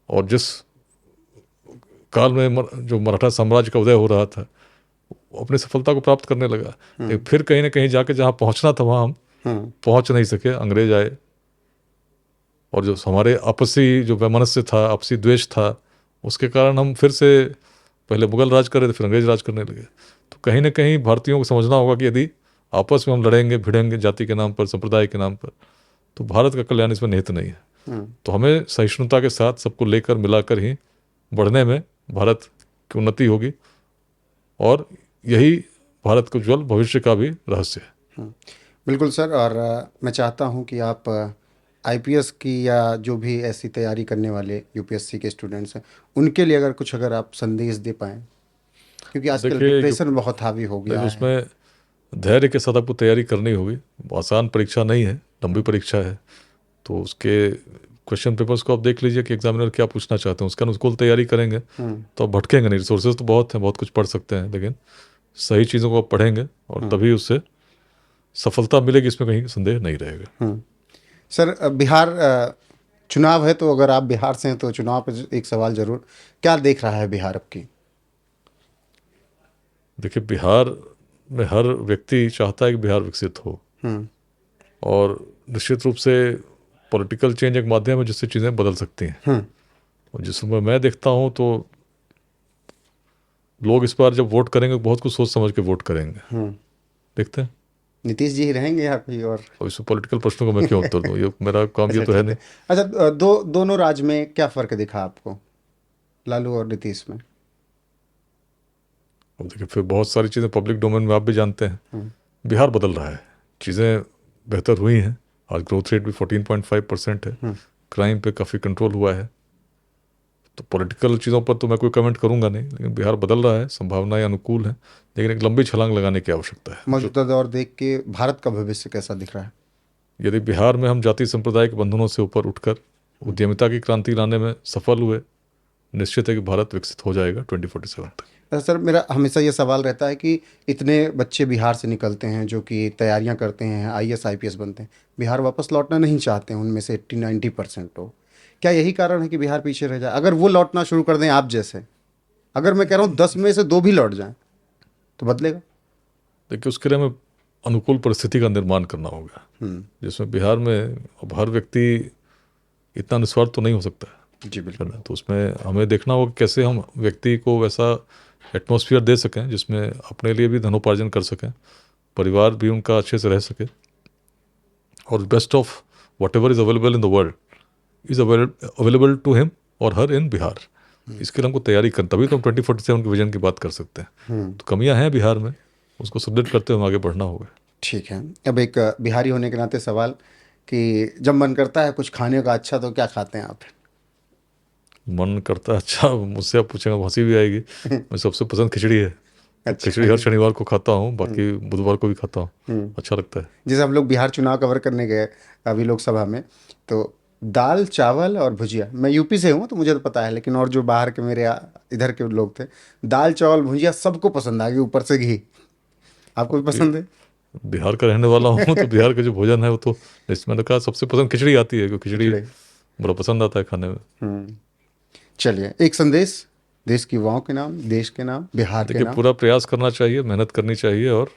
और जिस काल में जो मराठा साम्राज्य का उदय हो रहा था, अपनी सफलता को प्राप्त करने लगा। लेकिन फिर कहीं ना कहीं जाके जहाँ पहुँचना था वहाँ हम पहुँच नहीं सके, अंग्रेज आए, और जो हमारे आपसी जो वैमनस्य था, आपसी द्वेष था, उसके कारण हम फिर से पहले मुगल राज कर रहे थे, फिर अंग्रेज राज करने लगे। तो कहीं ना कहीं भारतीयों को समझना होगा कि यदि आपस में हम लड़ेंगे भिड़ेंगे जाति के नाम पर, संप्रदाय के नाम पर, तो भारत का कल्याण इसमें निहित नहीं है। तो हमें सहिष्णुता के साथ सबको लेकर मिलाकर ही बढ़ने में भारत की उन्नति होगी, और यही भारत के उज्ज्वल भविष्य का भी रहस्य है। बिल्कुल सर, और मैं चाहता हूं कि आप आईपीएस की या जो भी ऐसी तैयारी करने वाले यूपीएससी के स्टूडेंट्स हैं, उनके लिए अगर आप संदेश दे पाएँ, क्योंकि आजकल डिप्रेशन बहुत हावी हो गया है। उसमें धैर्य के साथ आपको तैयारी करनी होगी। आसान परीक्षा नहीं है, लंबी परीक्षा है। तो उसके क्वेश्चन पेपर्स को आप देख लीजिए कि एग्जामिनर क्या पूछना चाहते हैं, उसके अनुकूल तैयारी करेंगे तो आप भटकेंगे नहीं। रिसोर्सेज तो बहुत हैं, बहुत कुछ पढ़ सकते हैं, लेकिन सही चीज़ों को आप पढ़ेंगे और तभी उससे सफलता मिलेगी, इसमें कहीं संदेह नहीं रहेगा। सर, बिहार चुनाव है, तो अगर आप बिहार से हैं तो चुनाव पर एक सवाल जरूर, क्या देख रहा है बिहार अब की? देखिए, बिहार में हर व्यक्ति चाहता है कि बिहार विकसित हो, और निश्चित रूप से पॉलिटिकल चेंज एक माध्यम है जिससे चीज़ें बदल सकती हैं। और जिस समय मैं देखता हूँ तो लोग इस बार जब वोट करेंगे बहुत कुछ सोच समझ के वोट करेंगे। देखते हैं नीतीश जी ही रहेंगे या कोई और? इसमें पॉलिटिकल प्रश्नों को मैं क्यों उत्तर दूँ, ये मेरा काम ये तो है नहीं। अच्छा, दोनों राज्य में क्या फ़र्क दिखा आपको, लालू और नीतीश में? देखिए, फिर बहुत सारी चीज़ें पब्लिक डोमेन में आप भी जानते हैं। बिहार बदल रहा है, चीज़ें बेहतर हुई हैं। आज ग्रोथ रेट भी 14.5% है, क्राइम पे काफ़ी कंट्रोल हुआ है। तो पॉलिटिकल चीज़ों पर तो मैं कोई कमेंट करूंगा नहीं, लेकिन बिहार बदल रहा है, संभावनाएं अनुकूल हैं, लेकिन एक लंबी छलांग लगाने की आवश्यकता है। मौजूदा दौर देख के भारत का भविष्य कैसा दिख रहा है? यदि बिहार में हम जाति संप्रदाय के बंधनों से ऊपर उठकर उद्यमिता की क्रांति लाने में सफल हुए, निश्चित है कि भारत विकसित हो जाएगा 2047 तक। सर, मेरा हमेशा ये सवाल रहता है कि इतने बच्चे बिहार से निकलते हैं जो कि तैयारियां करते हैं, आईएएस आईपीएस बनते हैं, बिहार वापस लौटना नहीं चाहते हैं, उनमें से 80-90% तो क्या यही कारण है कि बिहार पीछे रह जाए? अगर वो लौटना शुरू कर दें आप जैसे, अगर मैं कह रहा हूँ 10 में से 2 भी लौट जाएं तो बदलेगा? देखिए, उसके लिए हमें अनुकूल परिस्थिति का निर्माण करना होगा, जिसमें बिहार में अब हर व्यक्ति इतना निस्वार्थ तो नहीं हो सकता है। जी बिल्कुल। तो उसमें हमें देखना होगा कैसे हम व्यक्ति को वैसा एटमॉस्फेयर दे सकें जिसमें अपने लिए भी धनोपार्जन कर सकें, परिवार भी उनका अच्छे से रह सके, और best of whatever is available in the world is available to him और हर इन बिहार। इसके लिए हमको तैयारी कर, तभी तो हम 2047 के विजन की बात कर सकते हैं। तो कमियां हैं बिहार में, उसको सुदृढ़ करते हुए आगे बढ़ना होगा। ठीक है, अब एक बिहारी होने के नाते सवाल कि जब मन करता है कुछ खाने का अच्छा तो क्या खाते हैं आप? मन करता है अच्छा, मुझसे आप पूछेंगे हंसी भी आएगी। मैं सबसे पसंद खिचड़ी है। खिचड़ी हर शनिवार को खाता हूँ, बाकी बुधवार को भी खाता हूँ, अच्छा लगता है। जैसे हम लोग बिहार चुनाव कवर करने गए अभी लोकसभा में, तो दाल चावल और भुजिया, मैं यूपी से हूँ तो मुझे तो पता है, लेकिन और जो बाहर के मेरे इधर के लोग थे, दाल चावल भुजिया सबको पसंद आ गई, ऊपर से घी। आपको भी पसंद है? बिहार का रहने वाला हूँ तो बिहार का जो भोजन है वो तो मैंने कहा सबसे पसंद खिचड़ी आती है, क्योंकि खिचड़ी बड़ा पसंद आता है खाने में। चलिए, एक संदेश देश की युवाओं के नाम, देश के नाम, बिहार के देखिए, नाम। पूरा प्रयास करना चाहिए, मेहनत करनी चाहिए और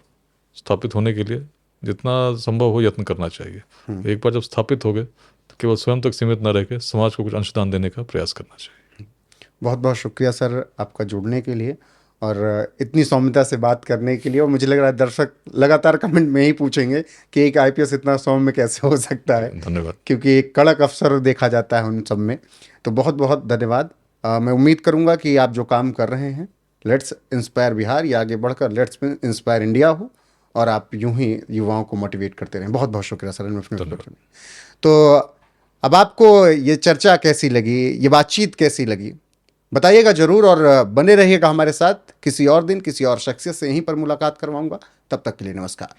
स्थापित होने के लिए जितना संभव हो यत्न करना चाहिए। एक बार जब स्थापित हो गए तो केवल स्वयं तक सीमित न रह के समाज को कुछ अंशदान देने का प्रयास करना चाहिए। बहुत बहुत शुक्रिया सर आपका जुड़ने के लिए और इतनी सौम्यता से बात करने के लिए। और मुझे लग रहा है दर्शक लगातार कमेंट में ही पूछेंगे कि एक आईपीएस इतना सौम्य कैसे हो सकता है। धन्यवाद। क्योंकि एक कड़क अफसर देखा जाता है उन सब में। तो बहुत बहुत धन्यवाद। मैं उम्मीद करूंगा कि आप जो काम कर रहे हैं, लेट्स इंस्पायर बिहार, या आगे बढ़कर लेट्स इंस्पायर इंडिया हो, और आप यूं ही युवाओं को मोटिवेट करते रहें। बहुत बहुत शुक्रिया सर। तो अब आपको ये चर्चा कैसी लगी, ये बातचीत कैसी लगी, बताइएगा जरूर, और बने रहिएगा हमारे साथ। किसी और दिन किसी और शख्सियत से यहीं पर मुलाकात करवाऊंगा। तब तक के लिए नमस्कार।